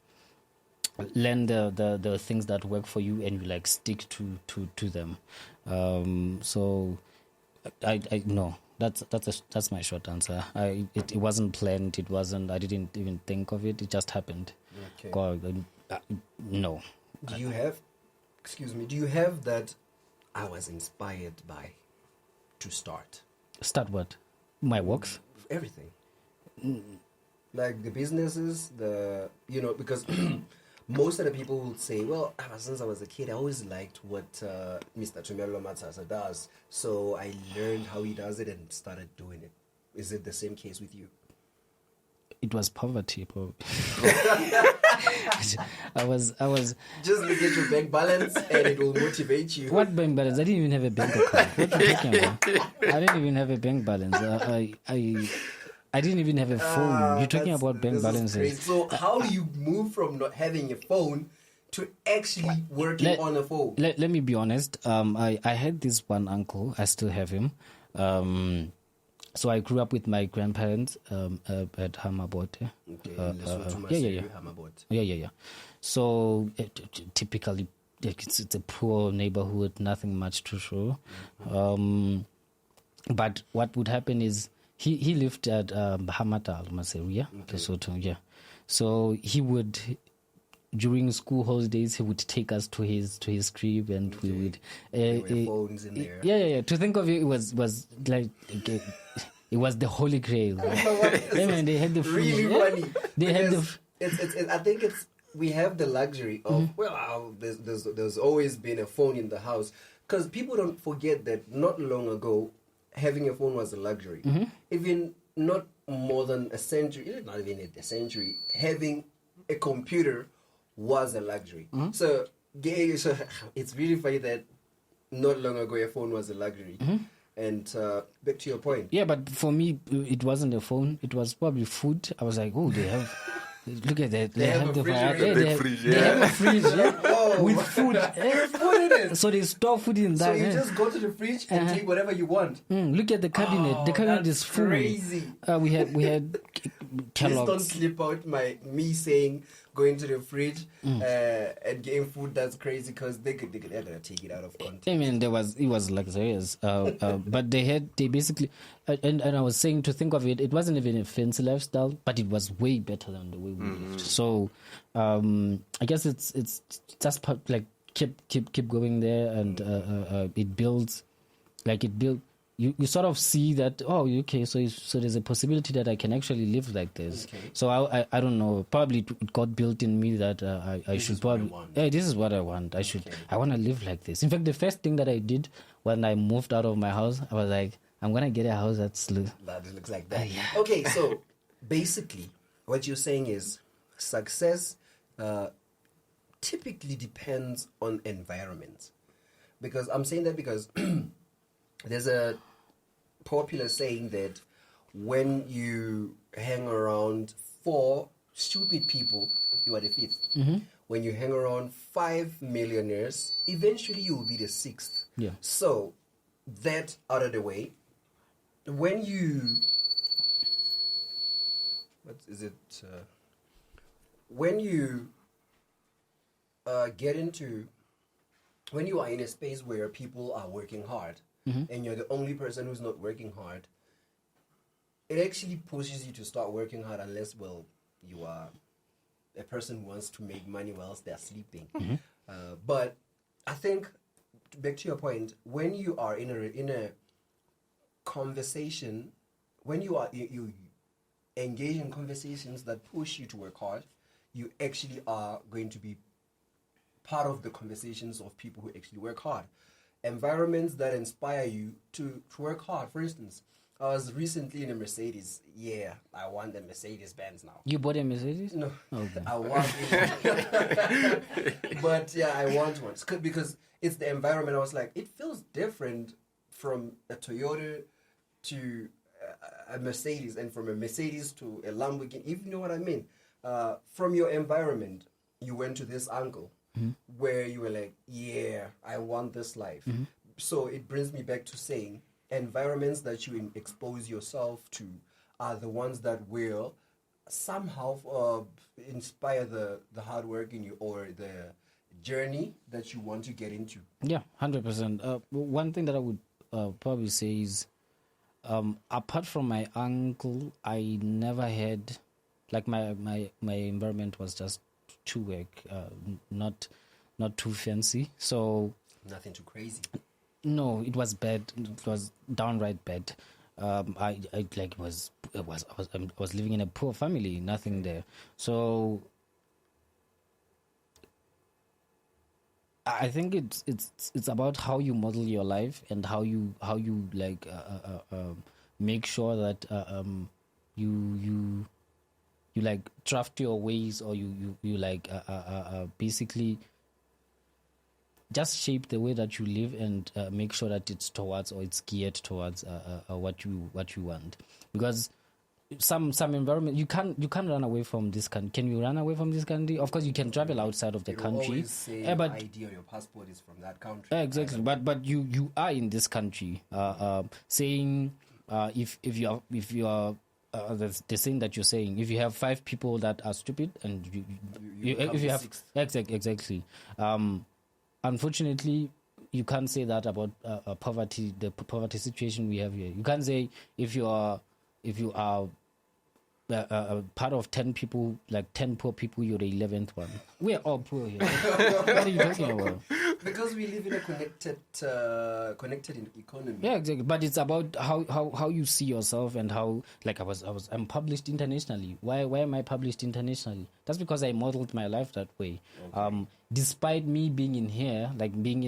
S1: learn the things that work for you, and you like stick to them. So I no. That's my short answer. It wasn't planned. It wasn't. I didn't even think of it. It just happened.
S2: Okay.
S1: God, no.
S2: Do you have that I was inspired by to start?
S1: Start what? My walks.
S2: Everything. Like the businesses, because most of the people will say, well, ever since I was a kid, I always liked what Mr. Thomello Matsasa does. So I learned how he does it and started doing it. Is it the same case with you?
S1: It was poverty, probably. I was.
S2: Just look at your bank balance and it will motivate you.
S1: What bank balance? I didn't even have a bank account. What are you talking about? I didn't even have a bank balance. I didn't even have a phone. You're talking about bank balances.
S2: So how do you move from not having a phone to actually working on a phone?
S1: Let me be honest. I had this one uncle. I still have him. So I grew up with my grandparents at Hamabote. Yeah. So typically, it's a poor neighborhood, nothing much to show. But what would happen is he lived at Hamata Almaseria, Lesotho. Yeah. So he would, during school holidays, he would take us to his crib, and we would.
S2: There were phones in there.
S1: Yeah. To think of it, it was like. It was the holy grail. They had the food.
S2: Really funny.
S1: They had the.
S2: I think we have the luxury of there's always been a phone in the house, because people don't forget that not long ago having a phone was a luxury. Even not more than a century, not even a century, having a computer was a luxury. So it's really funny that not long ago a phone was a luxury. And back to your point.
S1: Yeah, but for me, it wasn't a phone. It was probably food. I was like, oh, they have Look at that.
S2: They have a refrigerator.
S3: Big fridge,
S1: They have a fridge
S2: Oh,
S1: with food.
S2: with food in it.
S1: So they store food in
S2: So
S1: that.
S2: you just go to the fridge and take whatever you want.
S1: Look at the cabinet. The cabinet
S2: that's
S1: is full.
S2: crazy.
S1: We had
S2: Please don't
S1: Kellogg's.
S2: slip out me saying going to the fridge and getting food. That's crazy because they're gonna take it out of context.
S1: I mean, it was luxurious, but they basically, and I was saying to think of it, it wasn't even a fancy lifestyle, but it was way better than the way we lived. So, I guess it's just like keep going there, and it builds, like it built. You sort of see that, oh, okay, so there's a possibility that I can actually live like this.
S2: Okay.
S1: So I don't know, probably it got built in me that I should probably, hey, this is what I want. I want to live like this. In fact, the first thing that I did when I moved out of my house, I was like, I'm going to get a house that
S2: looks like that.
S1: Yeah.
S2: Okay, so basically what you're saying is success typically depends on environment. Because I'm saying that because there's a popular saying that when you hang around 4 stupid people, you are the 5th. When you hang around 5 millionaires, eventually you will be the 6th.
S1: Yeah.
S2: So, that out of the way, when you... What is it? When you get into... When you are in a space where people are working hard, and you're the only person who's not working hard, it actually pushes you to start working hard unless, well, you are a person who wants to make money whilst they're sleeping. But I think, back to your point, when you are in a conversation, when you engage in conversations that push you to work hard, you actually are going to be part of the conversations of people who actually work hard. Environments that inspire you to work hard. For instance, I was recently in a Mercedes. Yeah, I want the Mercedes Benz now.
S1: You bought a Mercedes?
S2: No,
S1: Okay.
S2: I want it. But yeah, I want one. Because it's the environment. I was like, it feels different from a Toyota to a Mercedes, and from a Mercedes to a Lamborghini. If you know what I mean. From your environment, you went to this uncle where you were like, yeah, I want this life. So it brings me back to saying environments that you expose yourself to are the ones that will somehow inspire the hard work in you, or the journey that you want to get into.
S1: Yeah, 100%. One thing that I would probably say is, apart from my uncle, I never had, like my environment was just to work, not too fancy. So
S2: Nothing too crazy.
S1: no, it was bad. It was downright bad. I was living in a poor family, nothing there. So I think it's about how you model your life and how you like make sure that you like draft your ways, or you like basically just shape the way that you live, and make sure that it's towards, or it's geared towards what you want. Because some environment, you can't run away from this country. Can you run away from this country? Of course, you can travel outside of the country.
S2: Always say your ID or your passport is from that country.
S1: Exactly, but you are in this country. Saying if you are the thing that you're saying, if you have 5 people that are stupid, and if you have exactly. Unfortunately, you can't say that about poverty, the poverty situation we have here. You can't say if you are part of 10 people, like 10 poor people, you're the 11th one. We're all poor here. What are you talking about?
S2: Because we live in a connected economy.
S1: Yeah, exactly. But it's about how you see yourself, and how, like I'm published internationally. Why am I published internationally? That's because I modeled my life that way. Okay. Despite me being in here, like being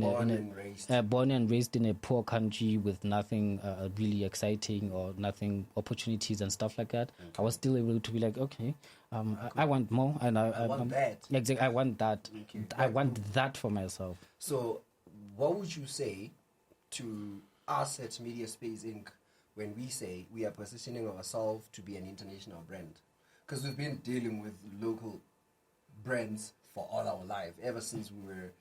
S1: born and raised in a poor country with nothing really exciting, or nothing opportunities and stuff like that, okay, I was still able to be like, okay, I want more, and I want that. Exactly, I want that. Okay. I want that for myself.
S2: So, what would you say to us at MediaSpace Inc. when we say we are positioning ourselves to be an international brand? because we've been dealing with local brands for all our life, ever since we were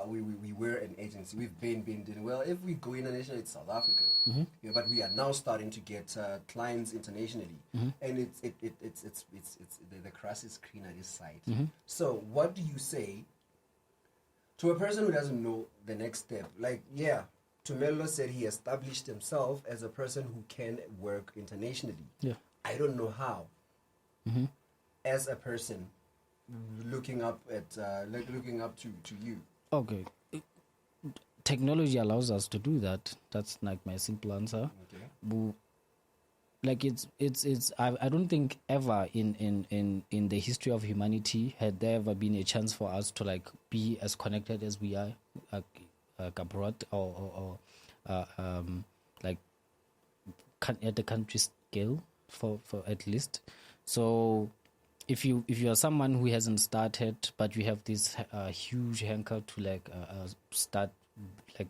S2: we were an agency. We've been dealing. Well, if we go international, it's South Africa. Yeah, but we are now starting to get clients internationally, and it's the grass is greener this side. So, what do you say to a person who doesn't know the next step? Like, yeah, Thomello said he established himself as a person who can work internationally.
S1: Yeah.
S2: I don't know how. As a person looking up to you.
S1: Okay. Technology allows us to do that. That's like my simple answer.
S2: Okay.
S1: But like I don't think ever in the history of humanity had there ever been a chance for us to like be as connected as we are, like abroad or like at the country scale for at least. So if you are someone who hasn't started but you have this huge hanker to like start like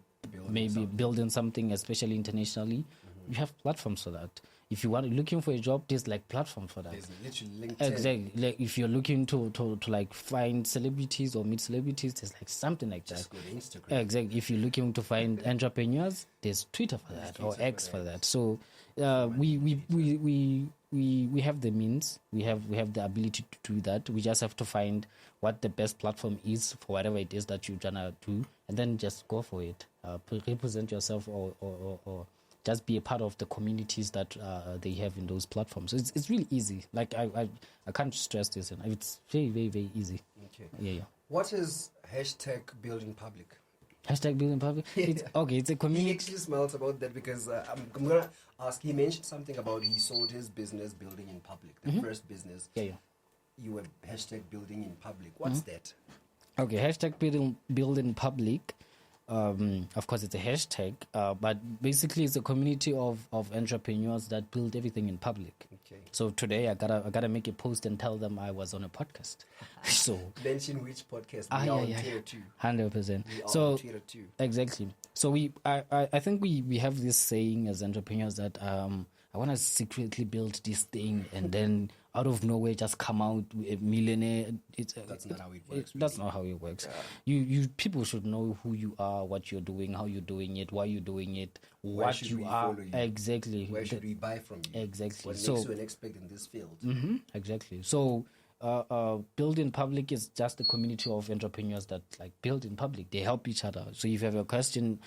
S1: building something, especially internationally, you have platforms for that. If you want looking for a job, there's like platform for that.
S2: There's literally LinkedIn.
S1: Exactly. Like if you're looking to like find celebrities or meet celebrities, there's like something like
S2: Just
S1: that.
S2: go to Instagram.
S1: Exactly. If you're looking to find entrepreneurs, there's Twitter for that or X for that. So we have the means. We have the ability to do that. We just have to find what the best platform is for whatever it is that you're trying to do, and then just go for it. Represent yourself or just be a part of the communities that they have in those platforms. So it's really easy. Like I can't stress this enough. It's very, very, very easy.
S2: Okay.
S1: Yeah.
S2: What is hashtag building public?
S1: Hashtag building public? It's a
S2: He
S1: community.
S2: actually smiled about that because I'm going to ask, he mentioned something about he sold his business building in public, the first business.
S1: Yeah.
S2: You were hashtag building in public. What's that?
S1: Okay, hashtag building public. Of course, it's a hashtag, but basically it's a community of entrepreneurs that build everything in public.
S2: Okay.
S1: So today I gotta make a post and tell them I was on a podcast. So
S2: Mention which podcast. We are on Twitter too.
S1: 100%.
S2: We are
S1: So
S2: on Twitter too.
S1: exactly. So I think we have this saying as entrepreneurs that I want to secretly build this thing and then out of nowhere just come out a millionaire.
S2: That's not how it works.
S1: That's not how it works. You people should know who you are, what you're doing, how you're doing it, why you're doing it,
S2: Why
S1: what
S2: should
S1: you
S2: we
S1: are.
S2: follow you?
S1: Exactly.
S2: Where should we buy from you?
S1: Exactly.
S2: What
S1: So
S2: makes you an expert in this field?
S1: exactly. So build in public is just a community of entrepreneurs that like build in public. They help each other. So if you have a question,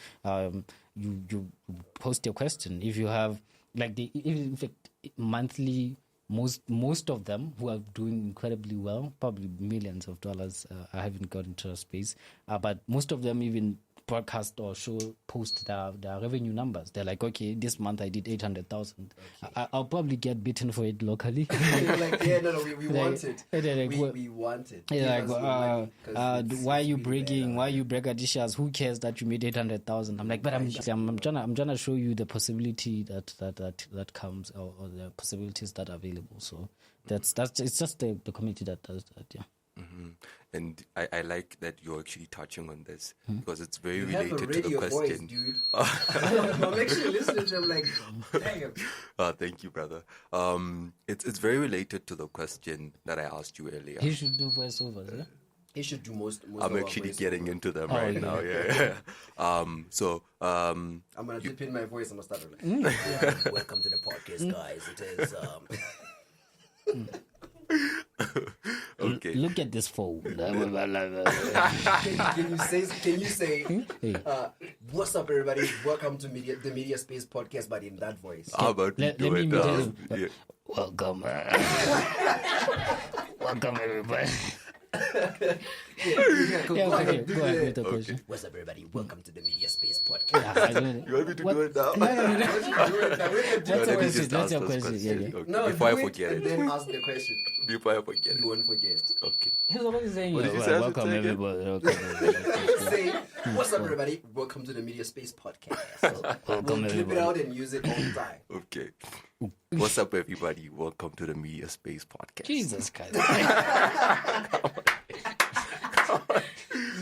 S1: you post your question. If you have like in fact monthly, most of them who are doing incredibly well, probably millions of dollars. I haven't got into the space, but most of them even broadcast or post their revenue numbers. They're like, okay, this month I did 800,000. Okay. I'll probably get beaten for it locally.
S2: You're like, yeah, no, we want it.
S1: Like,
S2: we want it.
S1: Yeah, like, why are you
S2: really
S1: bragging? Why are you braggadocious? Who cares that you made 800,000? I'm like, but I'm trying to show you the possibility that comes or the possibilities that are available. So it's just the community that does that. Yeah.
S3: And I like that you're actually touching on this because it's very
S2: You
S3: related
S2: have a
S3: to the
S2: radio
S3: question.
S2: voice, dude. I'm actually listening to him like, damn.
S3: Thank you, brother. It's very related to the question that I asked you earlier.
S1: He should do voiceovers, yeah?
S2: He should do most
S3: I'm
S2: of our
S3: actually
S2: voice
S3: getting
S2: over.
S3: into them
S1: okay.
S3: now. Yeah. So
S2: I'm gonna dip in my voice. I'm gonna start like, yeah, welcome to the podcast, guys. It is
S3: okay.
S1: Look at this phone.
S2: Can you say what's up, everybody? Welcome to the MediaSpace Podcast, but in that voice.
S3: How about we
S1: Let
S3: do
S1: me
S3: it?
S1: tell you.
S3: Yeah.
S1: Welcome. Welcome, everybody.
S2: Go ahead
S1: with the question.
S2: What's up, everybody? Welcome to the MediaSpace Podcast.
S3: You want me to do it now?
S1: That's your question. Yeah.
S3: Okay.
S2: No,
S3: Before
S2: do
S3: I
S2: it
S3: forget
S2: and
S3: it.
S2: then ask the question.
S3: Before I forget
S2: You
S3: it.
S2: won't forget.
S3: Okay.
S1: He's already saying,
S3: What did you say?
S1: welcome,
S3: Say again?
S1: everybody. Welcome.
S2: Say, what's up, everybody? Welcome to the MediaSpace Podcast. So we'll clip it
S1: everybody.
S2: out and use it all the time.
S3: Okay. What's up, everybody? Welcome to the MediaSpace Podcast.
S1: Jesus Christ.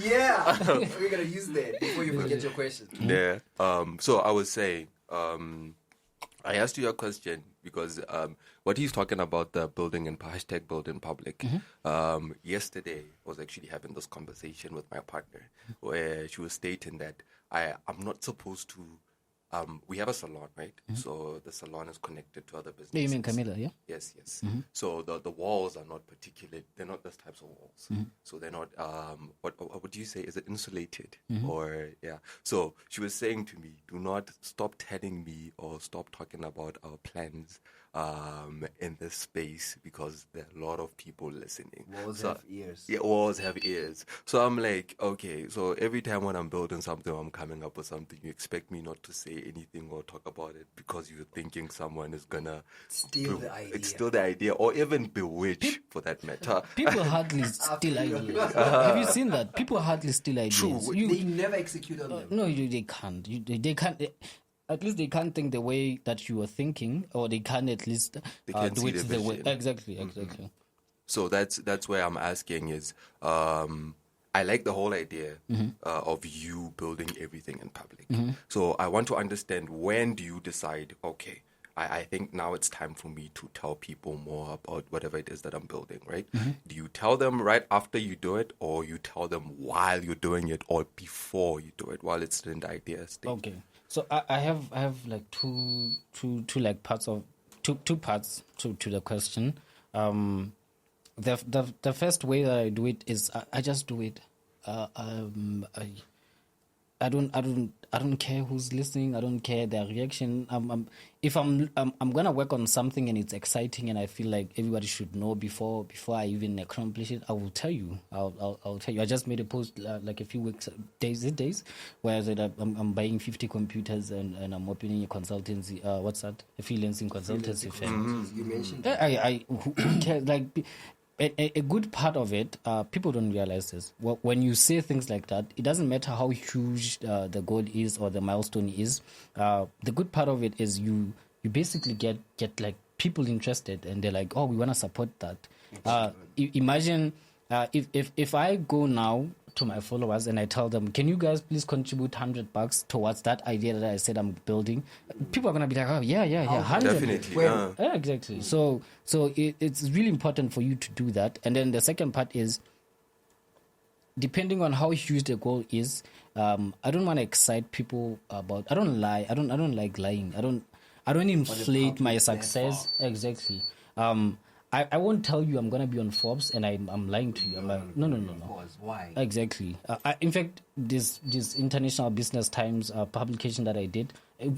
S2: Yeah, we're gonna use that before you forget your question.
S3: Yeah. So I was saying, I I asked you a question because what he's talking about, the building in hashtag build in public. Yesterday, I was actually having this conversation with my partner where she was stating that I'm not supposed to. We have a salon, right? So the salon is connected to other businesses.
S1: You mean Camilla, yeah?
S3: Yes. So the walls are not particular. They're not those types of walls. So they're not. What do you say? Is it insulated or yeah? So she was saying to me, do not stop telling me or stop talking about our plans in this space because there are a lot of people listening.
S2: Walls have ears.
S3: Yeah, walls have ears. So I'm like, okay. So every time when I'm building something, I'm coming up with something, you expect me not to say anything or talk about it because you're thinking someone is gonna
S2: Steal the idea,
S3: or even bewitch for that matter.
S1: People hardly steal ideas. Have you seen that? People hardly steal ideas.
S3: True.
S2: They never execute on them.
S1: No, they can't. They can't. At least they can't think the way that you are thinking, or they can at least do it the way. Exactly.
S3: So that's where I'm asking is, I like the whole idea of you building everything in public. So I want to understand, when do you decide, okay, I think now it's time for me to tell people more about whatever it is that I'm building, right? Do you tell them right after you do it, or you tell them while you're doing it, or before you do it, while it's in the idea stage?
S1: Okay. So I have like two like parts of two parts to the question. The first way that I do it is I just do it. I don't care who's listening. I don't care their reaction. If I'm gonna work on something and it's exciting and I feel like everybody should know before I even accomplish it, I will tell you. I'll tell you. I just made a post like a few days where I said I'm buying 50 computers and I'm opening a consultancy. What's that? A freelancing consultancy firm.
S2: You mentioned
S1: who cares? Like. A good part of it, people don't realize this. When you say things like that, it doesn't matter how huge the goal is or the milestone is. The good part of it is you basically get like people interested, and they're like, oh, we want to support that. Imagine if I go now to my followers and I tell them, can you guys please contribute $100 towards that idea that I said I'm building? People are going to be like, oh, yeah, 100.
S3: Definitely.
S1: Yeah, exactly. So it's really important for you to do that. And then the second part is, depending on how huge the goal is, I don't want to excite people about, I don't lie. I don't like lying. I don't inflate my success. Exactly. I won't tell you I'm going to be on Forbes and I'm lying to you. I'm like, no.
S2: Why?
S1: Exactly. In fact, this International Business Times publication that I did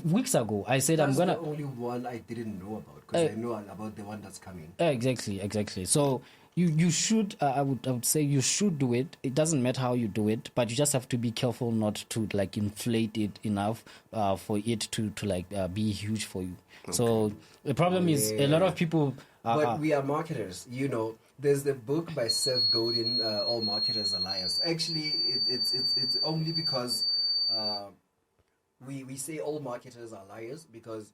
S1: weeks ago, I said
S2: That's
S1: I'm going to...
S2: the only one I didn't know about, because I know about the one that's coming.
S1: Exactly. So you should, I would say you should do it. It doesn't matter how you do it, but you just have to be careful not to like inflate it enough for it to like be huge for you. Okay. So the problem is a lot of people...
S2: But we are marketers, There's the book by Seth Godin, All Marketers Are Liars. Actually, it's only because we say all marketers are liars because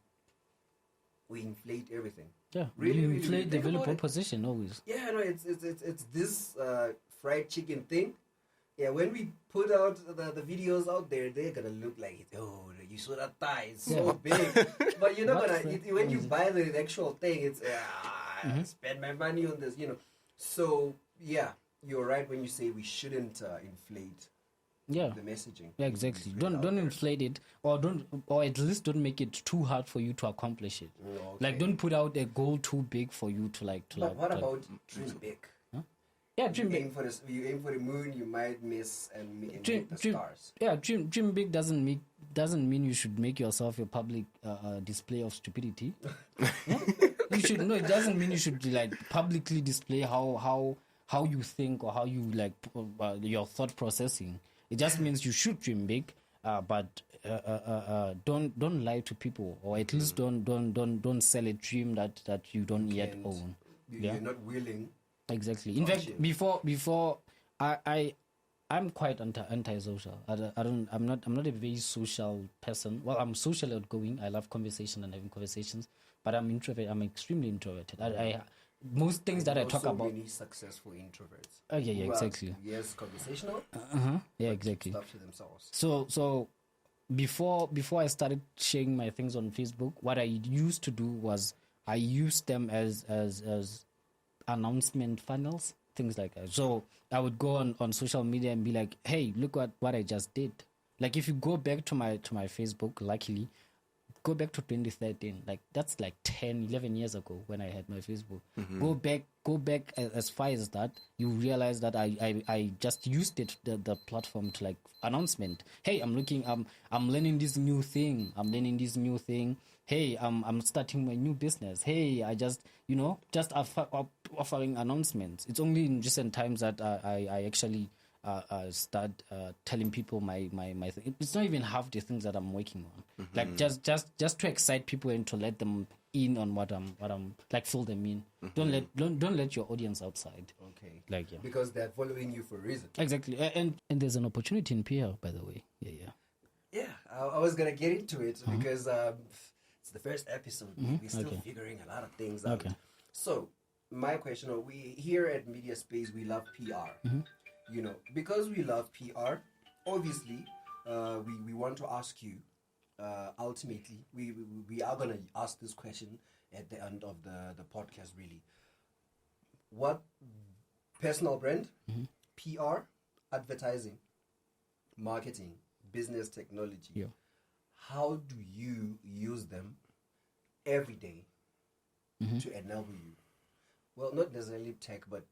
S2: we inflate everything.
S1: Yeah,
S2: really,
S1: you inflate
S2: really
S1: the value proposition always.
S2: Yeah, no, it's this fried chicken thing. Yeah, when we put out the videos out there, they're gonna look like, oh, you saw that thigh, it's so big. But you're not gonna, when you buy the actual thing, it's, spend my money on this, So, yeah, you're right when you say we shouldn't inflate the messaging.
S1: Yeah, exactly. Don't inflate it, or at least don't make it too hard for you to accomplish it.
S2: Okay.
S1: Like, don't put out a goal too big for you to like.
S2: What about dream big?
S1: Yeah, dream big.
S2: You aim for the moon, you might miss and meet the stars.
S1: Yeah, dream big doesn't mean you should make yourself a public display of stupidity. You should it doesn't mean you should like publicly display how you think or how you like your thought processing. It just means you should dream big, but don't lie to people, or at least don't sell a dream that you don't yet own.
S2: You're not willing.
S1: Exactly. In fact, before I'm quite anti-social. I'm not a very social person. Well, I'm socially outgoing. I love conversation and having conversations, but I'm introvert. I'm extremely introverted. Most things that I talk about.
S2: Many successful introverts.
S1: Oh yeah, exactly.
S2: Yes, conversational.
S1: Yeah, exactly.
S2: Stuff to themselves.
S1: So before I started sharing my things on Facebook, what I used to do was I used them as announcement funnels, things like that. So I would go on social media and be like, hey, look what I just did. Like if you go back to my Facebook, luckily, go back to 2013, like that's like 10, 11 years ago when I had my Facebook. Go back as far as that, you realize that I just used it, the platform to like announcement. Hey, I'm learning this new thing. Hey, I'm starting my new business. Hey, I just offering announcements. It's only in recent times that I actually start telling people my thing. It's not even half the things that I'm working on. Like just to excite people and to let them in on what I'm like, fill them in. Don't let your audience outside.
S2: Okay.
S1: Like yeah.
S2: Because they're following you for a reason.
S1: Exactly. And there's an opportunity in PR, by the way. Yeah.
S2: Yeah, I was gonna get into it because it's the first episode. We're still figuring a lot of things out.
S1: Okay.
S2: So my question: we here at MediaSpace, we love PR. You know, because we love PR, obviously, we want to ask you. Ultimately, we are gonna ask this question at the end of the podcast. Really, what personal brand, PR, advertising, marketing, business technology.
S1: Yeah.
S2: How do you use them every day to enable you? Well, not necessarily tech, but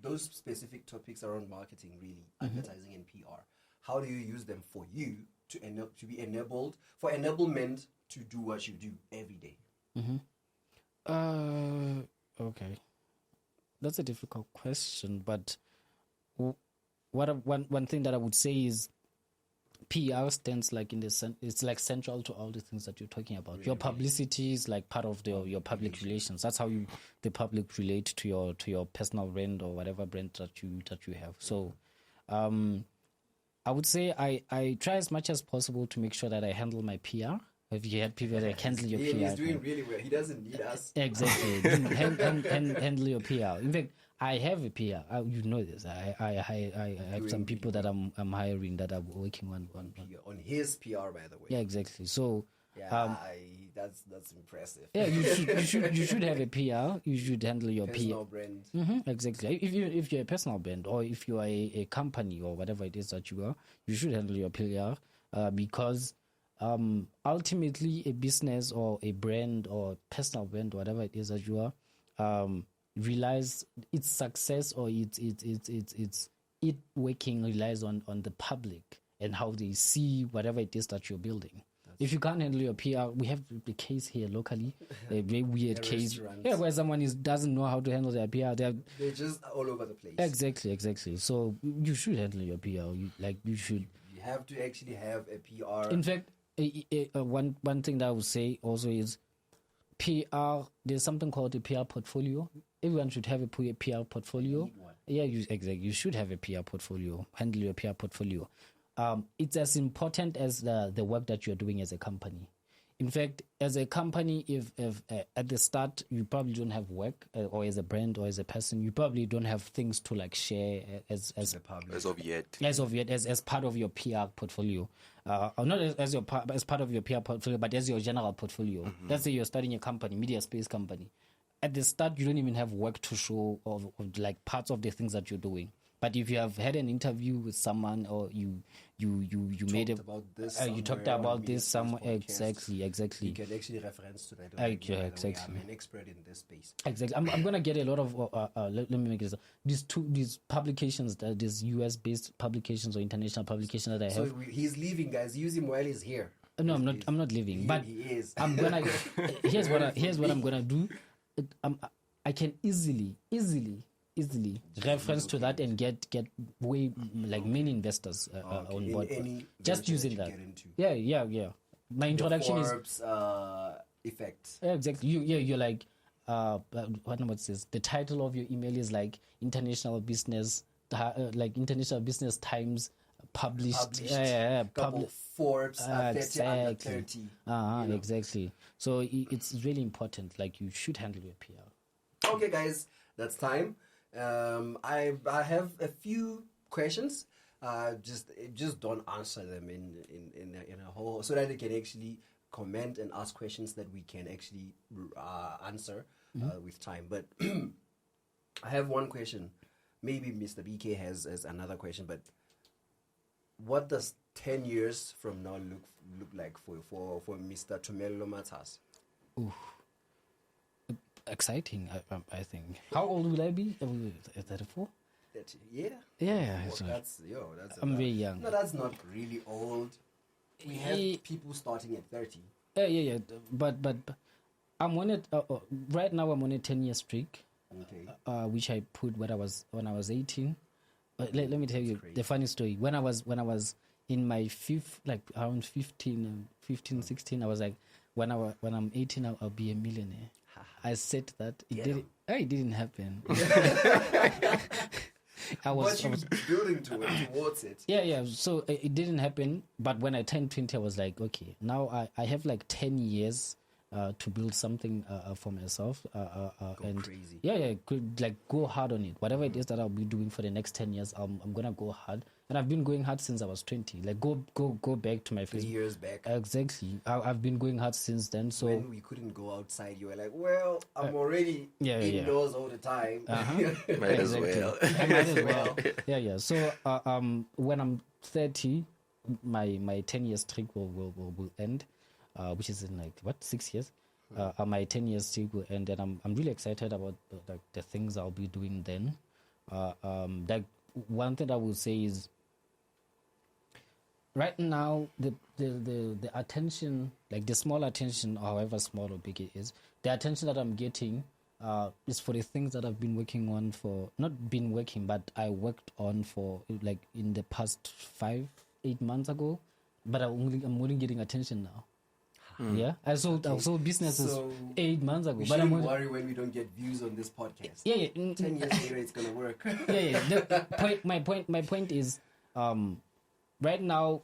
S2: those specific topics around marketing, really, advertising and PR. How do you use them for you to be enabled, for enablement to do what you do every day?
S1: Okay. That's a difficult question, but one thing that I would say is PR stands like it's like central to all the things that you're talking about. Your publicity is like part of your public relations. That's how the public relate to your personal brand or whatever brand that you have. So, I would say I try as much as possible to make sure that I handle my PR. If you had people that handle your PR,
S2: he's doing really well. He doesn't need us.
S1: Exactly. Handle your PR. In fact, I have a PR. You know this. I have some people that I'm hiring that are working on
S2: his PR, by the way.
S1: Yeah, exactly. So
S2: that's impressive.
S1: Yeah, you should have a PR. You should handle your
S2: personal
S1: PR.
S2: brand.
S1: Exactly. If you're a personal brand or if you are a company or whatever it is that you are, you should handle your PR because ultimately a business or a brand or personal brand, whatever it is that you are, relies its success or it working relies on the public and how they see whatever it is that you're building. If you can't handle your PR, we have the case here locally, a very weird case. Yeah, where someone doesn't know how to handle their PR.
S2: They're just all over the place.
S1: Exactly. So you should handle your PR. You should.
S2: You have to actually have a PR.
S1: In fact, one thing that I would say also is PR. There's something called a PR portfolio. Everyone should have a PR portfolio. Yeah, you should have a PR portfolio. Handle your PR portfolio. It's as important as the work that you're doing as a company. In fact, as a company, if at the start you probably don't have work, or as a brand or as a person, you probably don't have things to like share as
S3: of yet,
S1: as part of your PR portfolio, or not as part of your PR portfolio, but as your general portfolio. Let's say you're starting a company, MediaSpace company. At the start, you don't even have work to show of like parts of the things that you're doing. But if you have had an interview with someone or you made
S2: about this,
S1: you talked about this somewhere, exactly.
S2: You can actually reference to that.
S1: Exactly.
S2: I'm an expert in this space.
S1: Exactly. I'm gonna get a lot of let me make this. These publications, these US based publications or international publications that I have.
S2: So he's leaving, guys. Use him while he's here.
S1: No, I'm not leaving. But
S2: he is.
S1: I'm gonna. Here's what I'm gonna do. I can easily reference to that and get way like many investors on board. Just using that. Yeah. My introduction
S2: the Forbes, effect.
S1: Exactly. You're like what number is this? The title of your email is like International Business Times published.
S2: Forbes 30 under 30.
S1: Exactly. So it's really important. Like you should handle your PR.
S2: Okay, guys, that's time. I have a few questions. Just don't answer them in a so that they can actually comment and ask questions that we can actually answer with time. But I have one question. Maybe Mr. BK has another question, but what does 10 years from now look like for Mr. Thomello Matsasa?
S1: Ooh. Exciting, I think. How old will I be? 34?
S2: Yeah.
S1: Yeah.
S2: Well, that's
S1: I'm very young.
S2: No, that's not really old. We have people starting at 30.
S1: Yeah. But I'm on it right now. I'm on a 10-year streak.
S2: Okay.
S1: Which I put when I was 18. Let me tell you the funny story. When I was in my around 15, 16, I was like, when I'm 18, I'll be a millionaire. I said that it didn't happen. I was
S2: building towards it.
S1: Yeah. So it didn't happen. But when I turned 20, I was like, okay, now I have like 10 years to build something for myself. And
S2: crazy.
S1: Yeah. Like go hard on it. Whatever it is that I'll be doing for the next 10 years, I'm gonna go hard. And I've been going hard since I was 20. Like go back to my
S2: 3 years back.
S1: Exactly. I've been going hard since then. So
S2: when we couldn't go outside, you were like, well, I'm already indoors all the time.
S3: Might as well.
S1: I might as well. Yeah. So when I'm 30, my 10-year streak will end, which is in 6 years. My 10-year streak will end, and I'm really excited about the things I'll be doing then. One thing I will say is, right now, the attention, like the small attention, however small or big it is, the attention that I'm getting is for the things that I've been working on but I worked on for in the past 5-8 months ago, but I'm only getting attention now. Yeah, I sold businesses 8 months ago.
S2: We
S1: But
S2: shouldn't worry when we don't get views on this podcast.
S1: Yeah.
S2: 10 years later, it's gonna work.
S1: Yeah. My point is, right now,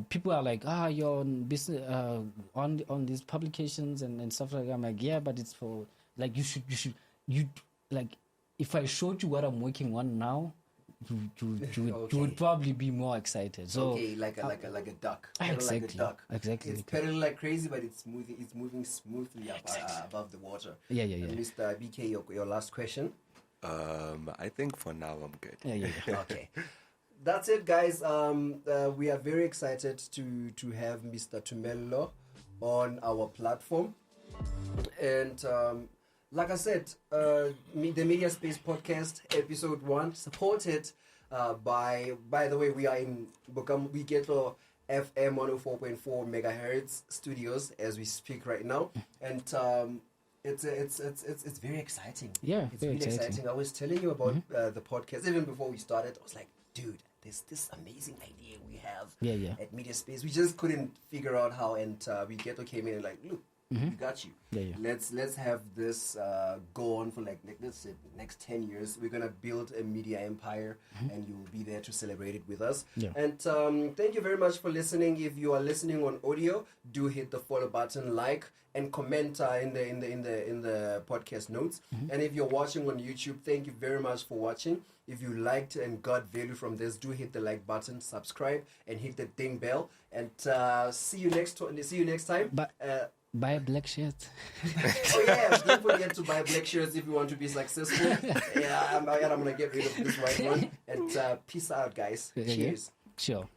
S1: people are like, you're on business, on these publications and stuff like that. I'm like, yeah, but it's for you if I showed you what I'm working on now, you would probably be more excited. So
S2: like a duck.
S1: Exactly.
S2: Like a duck.
S1: Exactly.
S2: It's pedaling like crazy, but it's moving smoothly above the water.
S1: Yeah.
S2: And Mr. BK, your last question.
S3: I think for now I'm good.
S1: Yeah.
S2: Okay. That's it, guys. We are very excited to have Mr. Thomello on our platform. And like I said, the MediaSpace Podcast, episode 1, supported by the way, we are in we get FM 104.4 megahertz studios as we speak right now, and it's very exciting.
S1: Yeah,
S2: it's really exciting. I was telling you about the podcast even before we started. I was like, dude, there's this amazing idea we have at MediaSpace. We just couldn't figure out how, and we came in and like, look. We got you.
S1: Yeah.
S2: Let's have this go on for let's say next 10 years. We're gonna build a media empire, and you will be there to celebrate it with us.
S1: Yeah.
S2: And thank you very much for listening. If you are listening on audio, do hit the follow button, like, and comment in the podcast notes. And if you're watching on YouTube, thank you very much for watching. If you liked and got value from this, do hit the like button, subscribe, and hit the ding bell. And see you next time.
S1: Buy a black shirt.
S2: Oh yeah, don't forget to buy black shirts if you want to be successful. I'm gonna get rid of this white one. And peace out, guys. Cheers.
S1: Sure.